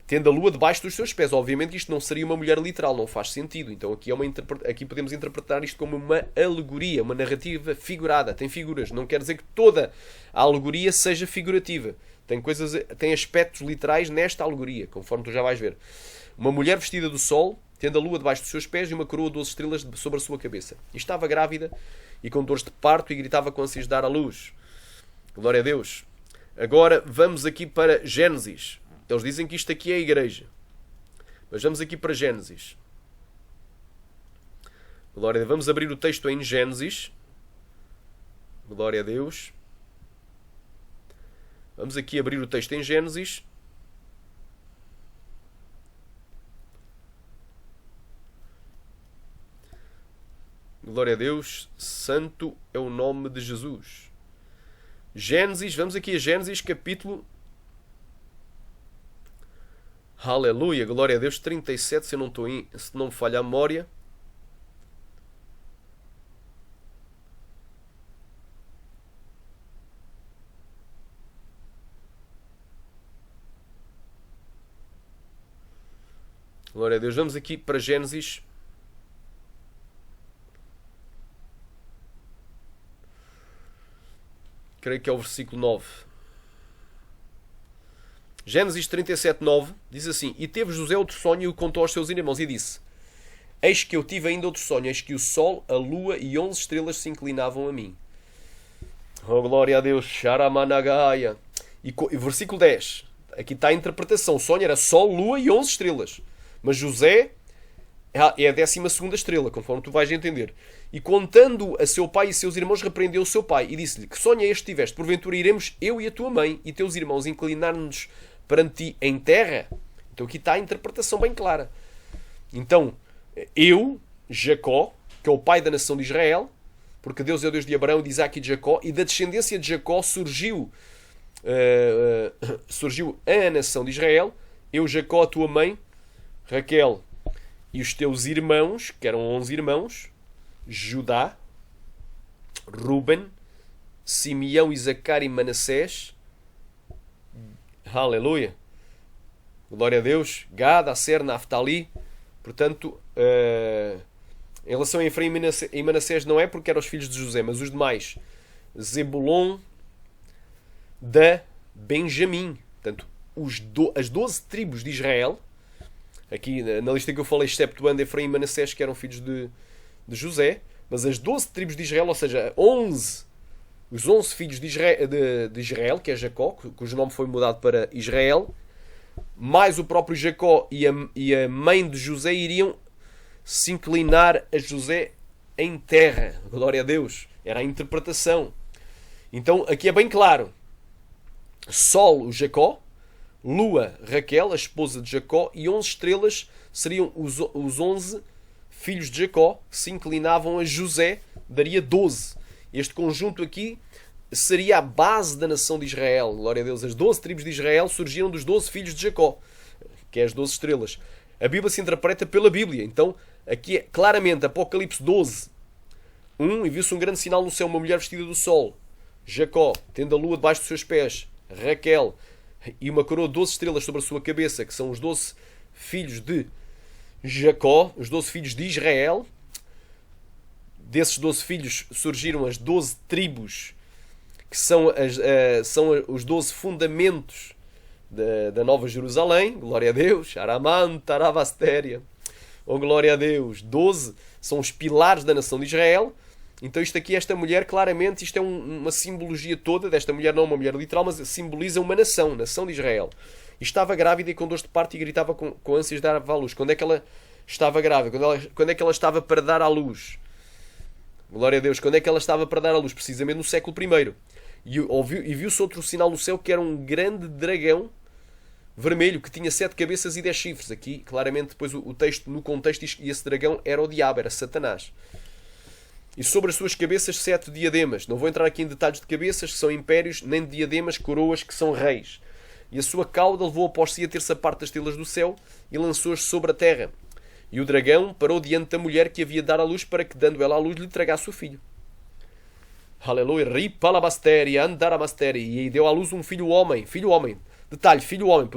tendo a lua debaixo dos seus pés. Obviamente que isto não seria uma mulher literal, não faz sentido. Então aqui podemos interpretar isto como uma alegoria, uma narrativa figurada. Tem figuras, não quer dizer que toda a alegoria seja figurativa. Tem aspectos literais nesta alegoria, conforme tu já vais ver. Uma mulher vestida do sol, tendo a lua debaixo dos seus pés e uma coroa de 12 estrelas sobre a sua cabeça. E estava grávida e com dores de parto e gritava com ânsias de dar à luz. Glória a Deus. Agora vamos aqui para Gênesis. Eles dizem que isto aqui é a igreja. Mas vamos aqui para Gênesis. Glória a Deus. Vamos abrir o texto em Gênesis. Glória a Deus. Vamos aqui abrir o texto em Gênesis. Glória a Deus. Santo é o nome de Jesus. Gênesis, vamos aqui a Gênesis capítulo... Aleluia, glória a Deus, 37, se não me falha a memória. Glória a Deus, vamos aqui para Gênesis. Creio que é o versículo 9. Gênesis 37, 9, diz assim: E teve José outro sonho e o contou aos seus irmãos e disse: Eis que eu tive ainda outro sonho, eis que o sol, a lua e 11 estrelas se inclinavam a mim. Oh, glória a Deus, Sharamanagaya. E versículo 10, aqui está a interpretação. O sonho era sol, lua e 11 estrelas. Mas José é a 12ª estrela, conforme tu vais entender. E contando a seu pai e seus irmãos, repreendeu o seu pai e disse-lhe: Que sonho é este que tiveste? Porventura iremos eu e a tua mãe e teus irmãos inclinar-nos perante ti em terra? Então aqui está a interpretação bem clara. Então, eu, Jacó, que é o pai da nação de Israel, porque Deus é o Deus de Abraão, de Isaac e de Jacó, e da descendência de Jacó surgiu a nação de Israel. Eu, Jacó, a tua mãe, Raquel e os teus irmãos, que eram 11 irmãos, Judá, Ruben, Simeão, Isacar e Manassés. Aleluia. Glória a Deus. Gad, Aser, Naftali. Portanto, em relação a Efraim e Manassés não é porque eram os filhos de José, mas os demais. Zebulon, Dan, Benjamim. Portanto, as 12 tribos de Israel, aqui na lista que eu falei, exceptuando Efraim e Manassés, que eram filhos de José, mas as 12 tribos de Israel, ou seja, os 11 filhos de Israel, que é Jacó, cujo nome foi mudado para Israel, mais o próprio Jacó e a mãe de José iriam se inclinar a José em terra. Glória a Deus. Era a interpretação. Então, aqui é bem claro. Sol, o Jacó. Lua, Raquel, a esposa de Jacó. E 11 estrelas seriam os 11 filhos de Jacó, que se inclinavam a José. Daria 12. Este conjunto aqui seria a base da nação de Israel. Glória a Deus. As 12 tribos de Israel surgiram dos 12 filhos de Jacó, que é as 12 estrelas. A Bíblia se interpreta pela Bíblia. Então, aqui é claramente Apocalipse 12. 1. E viu-se um grande sinal no céu, uma mulher vestida do sol. Jacó, tendo a lua debaixo dos seus pés. Raquel, e uma coroa de 12 estrelas sobre a sua cabeça, que são os 12 filhos de Jacó, os 12 filhos de Israel. Desses 12 filhos surgiram as 12 tribos, que são os 12 fundamentos da Nova Jerusalém. Glória a Deus. Araman, Taravastéria. Oh, glória a Deus. 12 são os pilares da nação de Israel. Então isto aqui, esta mulher, claramente, isto é uma simbologia toda desta mulher, não uma mulher literal, mas simboliza uma nação de Israel. E estava grávida e com dores de parto e gritava com ânsias de dar à luz. Quando é que ela estava grávida? Quando é que ela estava para dar à luz? Glória a Deus. Quando é que ela estava para dar à luz? Precisamente no século I. E viu-se outro sinal no céu, que era um grande dragão vermelho, que tinha 7 cabeças e 10 chifres. Aqui, claramente, depois o texto, no contexto, diz que esse dragão era o diabo, era Satanás. E sobre as suas cabeças 7 diademas. Não vou entrar aqui em detalhes de cabeças, que são impérios, nem de diademas, coroas, que são reis. E a sua cauda levou após si a terça parte das estrelas do céu e lançou-as sobre a terra. E o dragão parou diante da mulher que havia de dar à luz, para que, dando ela à luz, lhe tragasse o filho. Aleluia. Ripalabasteri, andaramasteri. E aí deu à luz um filho homem. Filho homem. Detalhe, filho homem.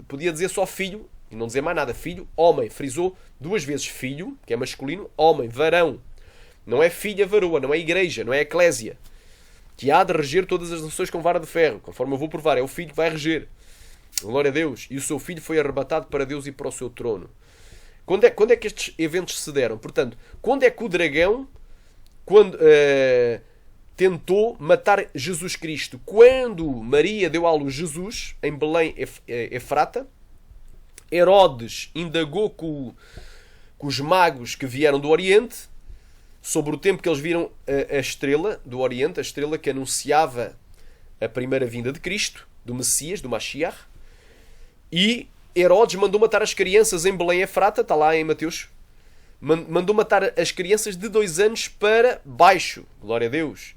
Podia dizer só filho e não dizer mais nada. Filho homem. Frisou duas vezes filho, que é masculino, homem, varão. Não é filha varoa, não é igreja, não é eclésia. Que há de reger todas as nações com vara de ferro. Conforme eu vou provar, é o filho que vai reger. Glória a Deus. E o seu filho foi arrebatado para Deus e para o seu trono. Quando é que estes eventos se deram? Portanto, quando é que o dragão tentou matar Jesus Cristo? Quando Maria deu à luz Jesus, em Belém, Efrata, Herodes indagou com os magos que vieram do Oriente, sobre o tempo que eles viram a estrela do Oriente, a estrela que anunciava a primeira vinda de Cristo, do Messias, do Mashiach, e Herodes mandou matar as crianças em Belém Efrata, está lá em Mateus, mandou matar as crianças de 2 anos para baixo, glória a Deus.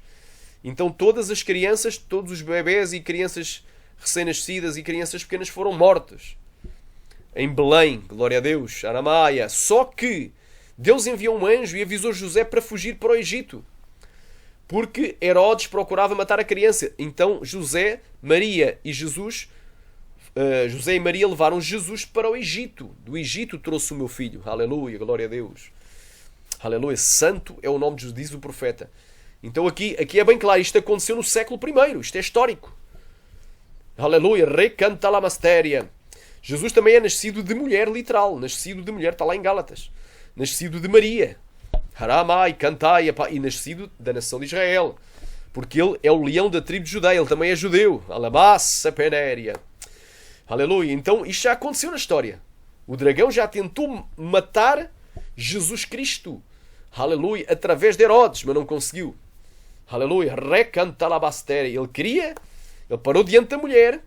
Então todas as crianças, todos os bebés e crianças recém-nascidas e crianças pequenas foram mortas em Belém, glória a Deus, Aramaia. Só que Deus enviou um anjo e avisou José para fugir para o Egito, porque Herodes procurava matar a criança. Então José, Maria e Jesus, José e Maria levaram Jesus para o Egito. Do Egito trouxe o meu filho. Aleluia, glória a Deus. Aleluia, santo é o nome de Jesus, diz o profeta. Então aqui é bem claro, isto aconteceu no século I, isto é histórico. Aleluia, recanta la mastéria. Jesus também é nascido de mulher, literal, nascido de mulher, está lá em Gálatas. Nascido de Maria, Haramai, Cantai, e nascido da nação de Israel, porque ele é o leão da tribo de Judá, ele também é judeu. Alabassa penéria. Aleluia. Então isto já aconteceu na história. O dragão já tentou matar Jesus Cristo. Aleluia. Através de Herodes, mas não conseguiu. Aleluia. Recantalabastéria. Ele parou diante da mulher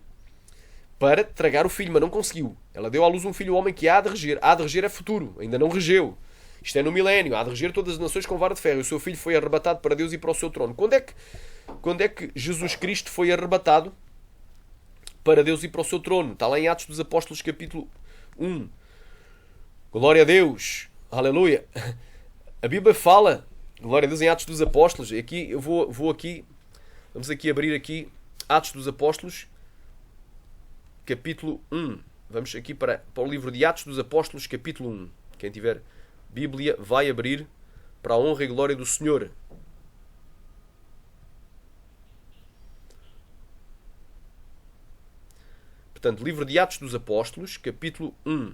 para tragar o filho, mas não conseguiu. Ela deu à luz um filho homem que há de reger. Há de reger é futuro, ainda não regeu. Isto é no milénio. Há de reger todas as nações com vara de ferro. E o seu filho foi arrebatado para Deus e para o seu trono. Quando é que Jesus Cristo foi arrebatado para Deus e para o seu trono? Está lá em Atos dos Apóstolos, capítulo 1. Glória a Deus. Aleluia. A Bíblia fala, glória a Deus, em Atos dos Apóstolos. Aqui eu vou aqui, vamos aqui abrir aqui Atos dos Apóstolos, capítulo 1. Vamos aqui para o livro de Atos dos Apóstolos, capítulo 1. Quem tiver Bíblia vai abrir para a honra e glória do Senhor. Portanto, livro de Atos dos Apóstolos, capítulo 1.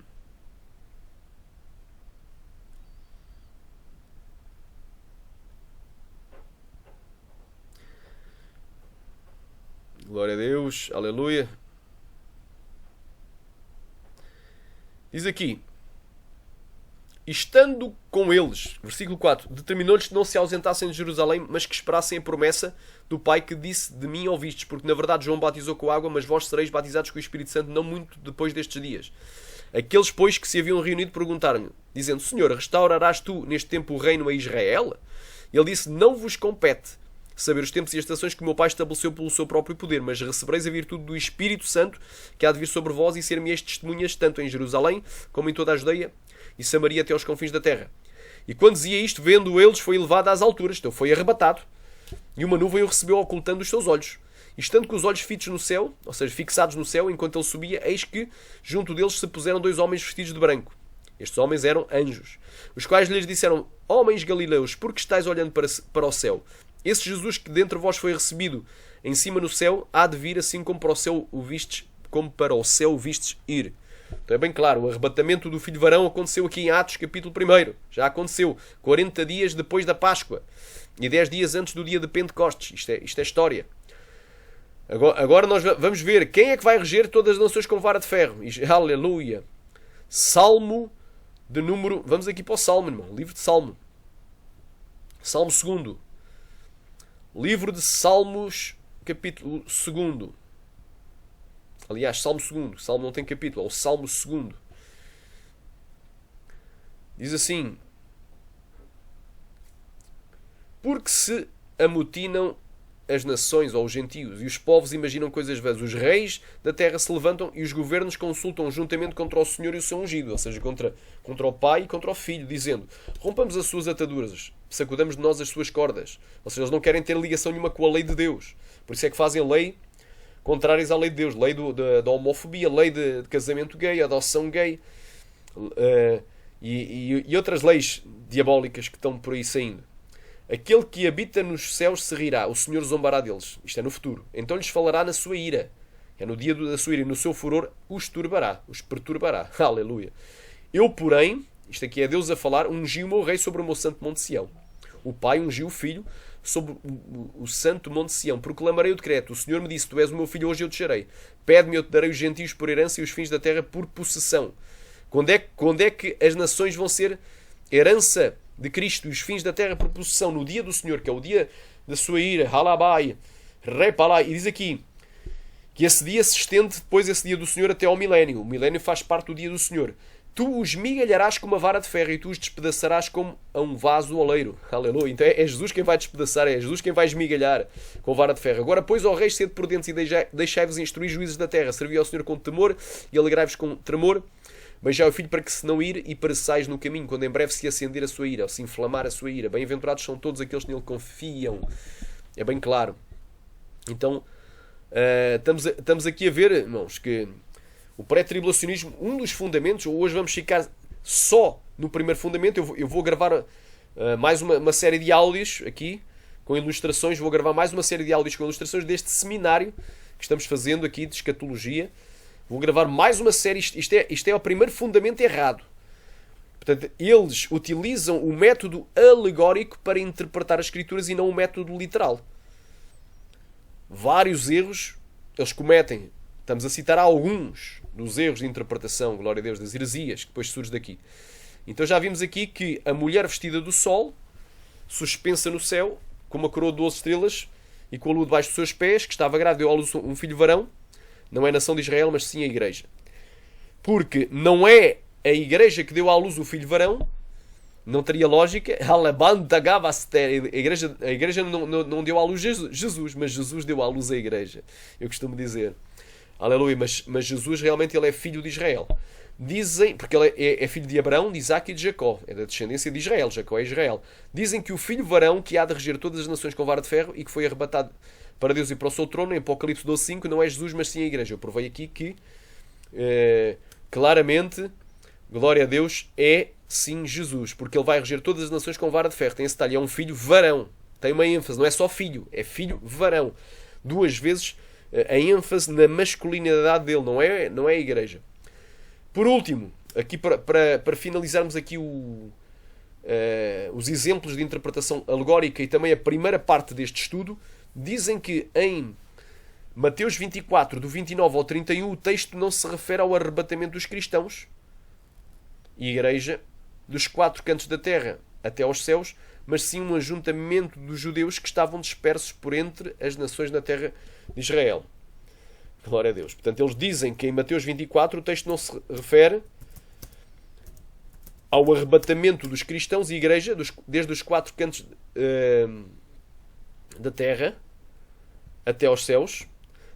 Glória a Deus, aleluia. Diz aqui: estando com eles, versículo 4, determinou-lhes que não se ausentassem de Jerusalém, mas que esperassem a promessa do Pai que disse: de mim ouvistes, porque na verdade João batizou com água, mas vós sereis batizados com o Espírito Santo não muito depois destes dias. Aqueles, pois, que se haviam reunido perguntaram-lhe, dizendo: Senhor, restaurarás tu neste tempo o reino a Israel? Ele disse: não vos compete saber os tempos e as estações que o meu Pai estabeleceu pelo seu próprio poder, mas recebereis a virtude do Espírito Santo, que há de vir sobre vós, e ser-me-eis testemunhas, tanto em Jerusalém, como em toda a Judeia e Samaria, até aos confins da terra. E quando dizia isto, vendo eles, foi elevado às alturas, então foi arrebatado, e uma nuvem o recebeu, ocultando os seus olhos. E estando com os olhos fitos no céu, ou seja, fixados no céu, enquanto ele subia, eis que junto deles se puseram 2 homens vestidos de branco. Estes homens eram anjos, os quais lhes disseram: homens galileus, por que estáis olhando para o céu? Esse Jesus que dentre vós foi recebido em cima no céu, há de vir assim como para o céu o vistes, como para o céu o vistes ir. Então é bem claro, o arrebatamento do filho varão aconteceu aqui em Atos, capítulo 1. Já aconteceu, 40 dias depois da Páscoa e 10 dias antes do dia de Pentecostes. Isto é história. Agora nós vamos ver quem é que vai reger todas as nações com vara de ferro. Aleluia. Salmo de número... Vamos aqui para o Salmo, irmão. Livro de Salmo. Salmo 2. Livro de Salmos, capítulo 2. Aliás, Salmo 2. Salmo não tem capítulo, é o Salmo 2. Diz assim: porque se amotinam as nações ou os gentios, e os povos imaginam coisas vãs, os reis da terra se levantam e os governos consultam juntamente contra o Senhor e o seu ungido, ou seja, contra o Pai e contra o Filho, dizendo: rompamos as suas ataduras, sacudamos de nós as suas cordas. Ou seja, eles não querem ter ligação nenhuma com a lei de Deus. Por isso é que fazem lei contrárias à lei de Deus. Lei da homofobia, lei de casamento gay, adoção gay e outras leis diabólicas que estão por aí saindo. Aquele que habita nos céus se rirá, o Senhor zombará deles. Isto é no futuro. Então lhes falará na sua ira. É no dia da sua ira e no seu furor os turbará, os perturbará. Aleluia. Eu, porém, isto aqui é Deus a falar, ungi o meu rei sobre o meu santo monte Sião. O Pai ungiu o Filho sobre o santo monte Sião. Proclamarei o decreto. O Senhor me disse, tu és o meu filho, hoje eu te gerei. Pede-me, eu te darei os gentios por herança e os fins da terra por possessão. Quando é que as nações vão ser herança de Cristo e os fins da terra por possessão? No dia do Senhor, que é o dia da sua ira. Halabai, repalai. E diz aqui que esse dia se estende depois, esse dia do Senhor, até ao milénio. O milénio faz parte do dia do Senhor. Tu os migalharás com uma vara de ferro e tu os despedaçarás como a um vaso oleiro. Aleluia. Então é Jesus quem vai despedaçar, é Jesus quem vai esmigalhar com vara de ferro. Agora, pois, ó reis, sede prudentes e deixai-vos instruir juízes da terra. Servi ao Senhor com temor e alegrai-vos com tremor. Beijai o filho para que se não ir e pereçais no caminho, quando em breve se acender a sua ira, ou se inflamar a sua ira. Bem-aventurados são todos aqueles que nele confiam. É bem claro. Então, estamos aqui a ver, irmãos, que o pré-tribulacionismo, um dos fundamentos, hoje vamos ficar só no primeiro fundamento. Eu vou gravar mais uma série de áudios aqui, com ilustrações. Vou gravar mais uma série de áudios com ilustrações deste seminário que estamos fazendo aqui de escatologia. Vou gravar mais uma série. Isto é o primeiro fundamento errado. Portanto, eles utilizam o método alegórico para interpretar as Escrituras e não o método literal. Vários erros eles cometem. Estamos a citar alguns dos erros de interpretação, glória a Deus, das heresias, que depois surge daqui. Então já vimos aqui que a mulher vestida do sol, suspensa no céu, com uma coroa de 12 estrelas e com a lua debaixo dos seus pés, que estava grávida, deu à luz um filho varão. Não é a nação de Israel, mas sim a igreja. Porque não é a igreja que deu à luz o filho varão, não teria lógica. A igreja não deu à luz Jesus, mas Jesus deu à luz a igreja. Eu costumo dizer. Aleluia, mas Jesus realmente ele é filho de Israel. Dizem, porque ele é filho de Abraão, de Isaac e de Jacó. É da descendência de Israel. Jacó é Israel. Dizem que o filho varão que há de reger todas as nações com vara de ferro e que foi arrebatado para Deus e para o seu trono, em Apocalipse 12:5, não é Jesus, mas sim a igreja. Eu provei aqui que claramente, glória a Deus, é sim Jesus, porque ele vai reger todas as nações com vara de ferro. Tem esse detalhe, é um filho varão. Tem uma ênfase, não é só filho, é filho varão. Duas vezes a ênfase na masculinidade dele, não é a igreja. Por último, aqui para finalizarmos aqui os exemplos de interpretação alegórica e também a primeira parte deste estudo, dizem que em Mateus 24, do 29 ao 31, o texto não se refere ao arrebatamento dos cristãos e igreja dos quatro cantos da terra até aos céus, mas sim um ajuntamento dos judeus que estavam dispersos por entre as nações da terra de Israel. Glória a Deus. Portanto, eles dizem que em Mateus 24 o texto não se refere ao arrebatamento dos cristãos e igreja desde os quatro cantos da terra até aos céus,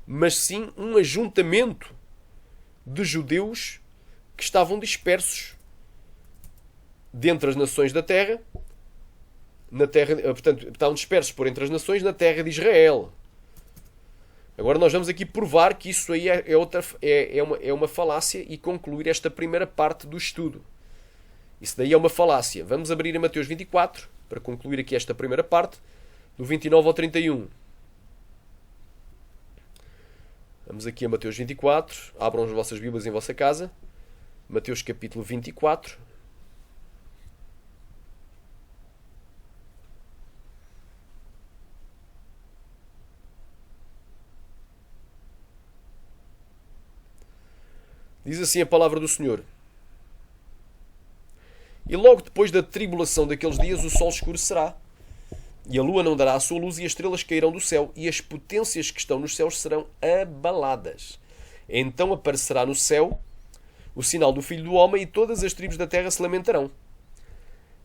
mas sim um ajuntamento de judeus que estavam dispersos dentre as nações da terra, portanto, estavam dispersos por entre as nações na terra de Israel. Agora nós vamos aqui provar que isso aí é uma falácia e concluir esta primeira parte do estudo. Isso daí é uma falácia. Vamos abrir em Mateus 24 para concluir aqui esta primeira parte, do 29 ao 31. Vamos aqui a Mateus 24. Abram as vossas Bíblias em vossa casa. Mateus capítulo 24. Diz assim a palavra do Senhor. E logo depois da tribulação daqueles dias o sol escurecerá, e a lua não dará a sua luz, e as estrelas cairão do céu, e as potências que estão nos céus serão abaladas. Então aparecerá no céu o sinal do Filho do Homem, e todas as tribos da terra se lamentarão.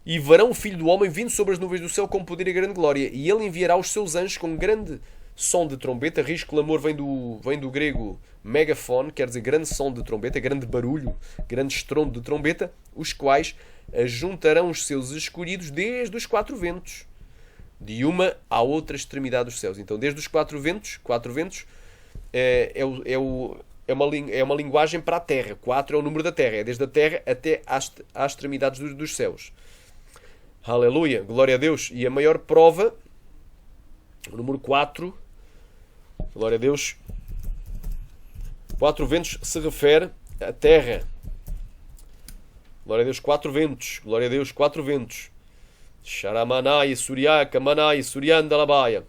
E verão o Filho do Homem vindo sobre as nuvens do céu com poder e grande glória, e ele enviará os seus anjos com grande som de trombeta. Risco clamor vem do grego megafone, quer dizer grande som de trombeta, grande barulho, grande estrondo de trombeta, os quais ajuntarão os seus escolhidos desde os quatro ventos, de uma à outra extremidade dos céus. Então, desde os quatro ventos é uma linguagem para a Terra. 4 é o número da Terra, é desde a Terra até às extremidades dos céus. Aleluia, glória a Deus. E a maior prova, o número 4, glória a Deus, 4 ventos se refere à Terra. Glória a Deus, 4 ventos. Glória a Deus, 4 ventos. Sharamanai, Suriaka, Manai, Suriandalabaia.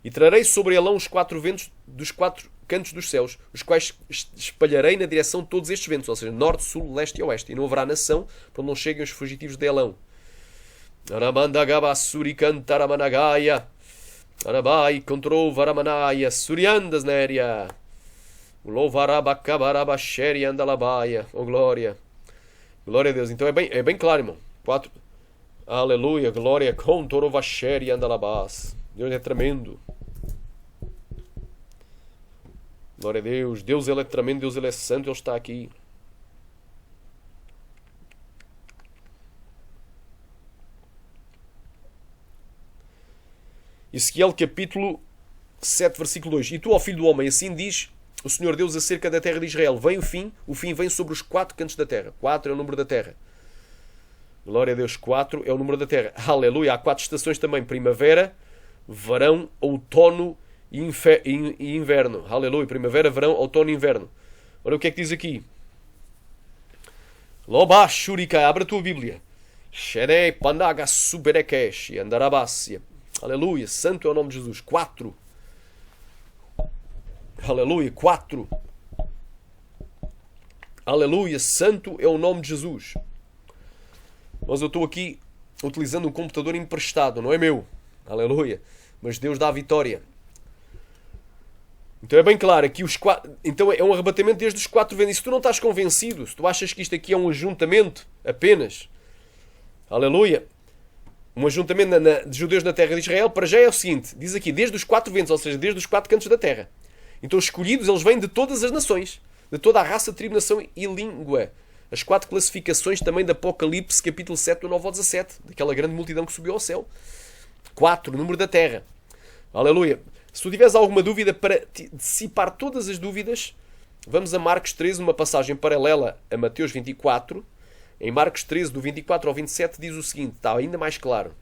E trarei sobre Elão os 4 ventos dos 4 cantos dos céus, os quais espalharei na direção de todos estes ventos, ou seja, norte, sul, leste e oeste. E não haverá nação para onde não cheguem os fugitivos de Elão. Aramandagaba, Surikantaramanagai. Arabai, control, Varamanaya, Suriandas, Néria. Louvarabakabarabasheri, Andalabaia. Oh, glória. Glória a Deus. Então é bem claro, irmão. 4. Aleluia, glória. Contorovasheri, Andalabás. Deus é tremendo. Glória a Deus. Deus, Ele é tremendo. Deus, Ele é santo. Ele está aqui. Ezequiel capítulo 7, versículo 2. E tu, ó filho do homem, assim diz o Senhor Deus acerca da terra de Israel. Vem o fim vem sobre os 4 cantos da terra. 4 é o número da terra. Glória a Deus, 4 é o número da terra. Aleluia. Há 4 estações também. Primavera, verão, outono e inverno. Aleluia. Primavera, verão, outono e inverno. Olha o que é que diz aqui. Loba Shurika. Abre a tua Bíblia. Shere Pandaga Suberekesh. Andarabácia. Aleluia. Santo é o nome de Jesus. 4. Aleluia. 4. Aleluia. Santo é o nome de Jesus. Mas eu estou aqui utilizando um computador emprestado, não é meu. Aleluia. Mas Deus dá a vitória. Então é bem claro, aqui os 4. Então é um arrebatamento desde os 4 ventos. E se tu não estás convencido, se tu achas que isto aqui é um ajuntamento apenas, aleluia, um ajuntamento de judeus na terra de Israel, para já é o seguinte, diz aqui, desde os 4 ventos, ou seja, desde os 4 cantos da terra. Então os escolhidos, eles vêm de todas as nações, de toda a raça, tribo, nação e língua. As 4 classificações também de Apocalipse, capítulo 7, do 9 ao 17, daquela grande multidão que subiu ao céu. 4, número da terra. Aleluia. Se tu tiveres alguma dúvida, para dissipar todas as dúvidas, vamos a Marcos 13, uma passagem paralela a Mateus 24. Em Marcos 13, do 24 ao 27, diz o seguinte, está ainda mais claro.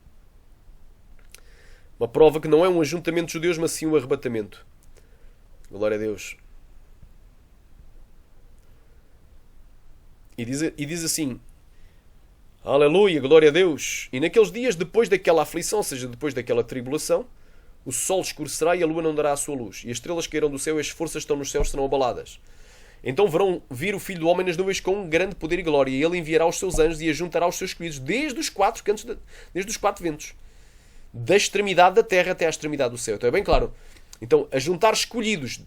Uma prova que não é um ajuntamento de judeus, mas sim um arrebatamento. Glória a Deus. E diz assim, aleluia, glória a Deus. E naqueles dias, depois daquela aflição, ou seja, depois daquela tribulação, o sol escurecerá e a lua não dará a sua luz. E as estrelas cairão do céu e as forças que estão nos céus serão abaladas. Então verão vir o Filho do Homem nas nuvens com grande poder e glória. E ele enviará os seus anjos e ajuntará os seus escolhidos desde os 4 cantos, desde os 4 ventos. Da extremidade da terra até à extremidade do céu. Então é bem claro. Então, ajuntar escolhidos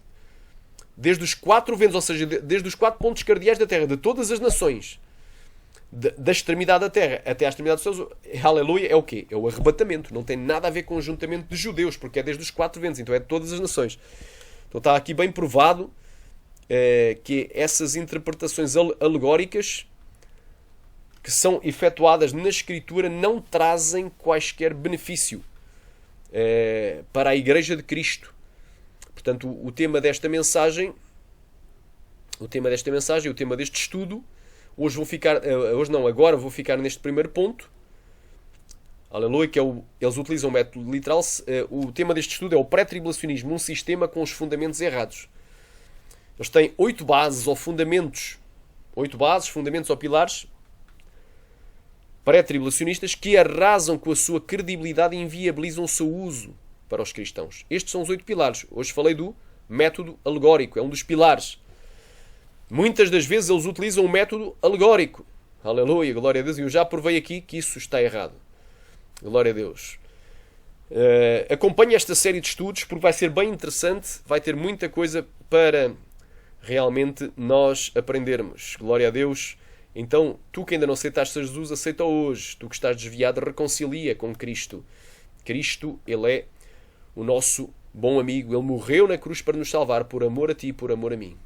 desde os 4 ventos, ou seja, desde os 4 pontos cardeais da terra, de todas as nações, da extremidade da terra até à extremidade dos céus, aleluia, é o quê? É o arrebatamento. Não tem nada a ver com o ajuntamento de judeus, porque é desde os 4 ventos, então é de todas as nações. Então está aqui bem provado que essas interpretações alegóricas que são efetuadas na Escritura não trazem quaisquer benefício para a Igreja de Cristo. Portanto, o tema desta mensagem, o tema deste estudo, agora vou ficar neste primeiro ponto. Aleluia, que eles utilizam o método literal. O tema deste estudo é o pré-tribulacionismo, um sistema com os fundamentos errados. Eles têm 8 bases ou fundamentos, 8 bases, fundamentos ou pilares pré-tribulacionistas que arrasam com a sua credibilidade e inviabilizam o seu uso para os cristãos. Estes são os 8 pilares. Hoje falei do método alegórico, é um dos pilares. Muitas das vezes eles utilizam o método alegórico. Aleluia, glória a Deus. E eu já provei aqui que isso está errado. Glória a Deus. Acompanhe esta série de estudos porque vai ser bem interessante. Vai ter muita coisa para realmente nós aprendermos. Glória a Deus. Então, tu que ainda não aceitaste a Jesus, aceita hoje. Tu que estás desviado, reconcilia com Cristo. Cristo, Ele é o nosso bom amigo, ele morreu na cruz para nos salvar por amor a ti e por amor a mim.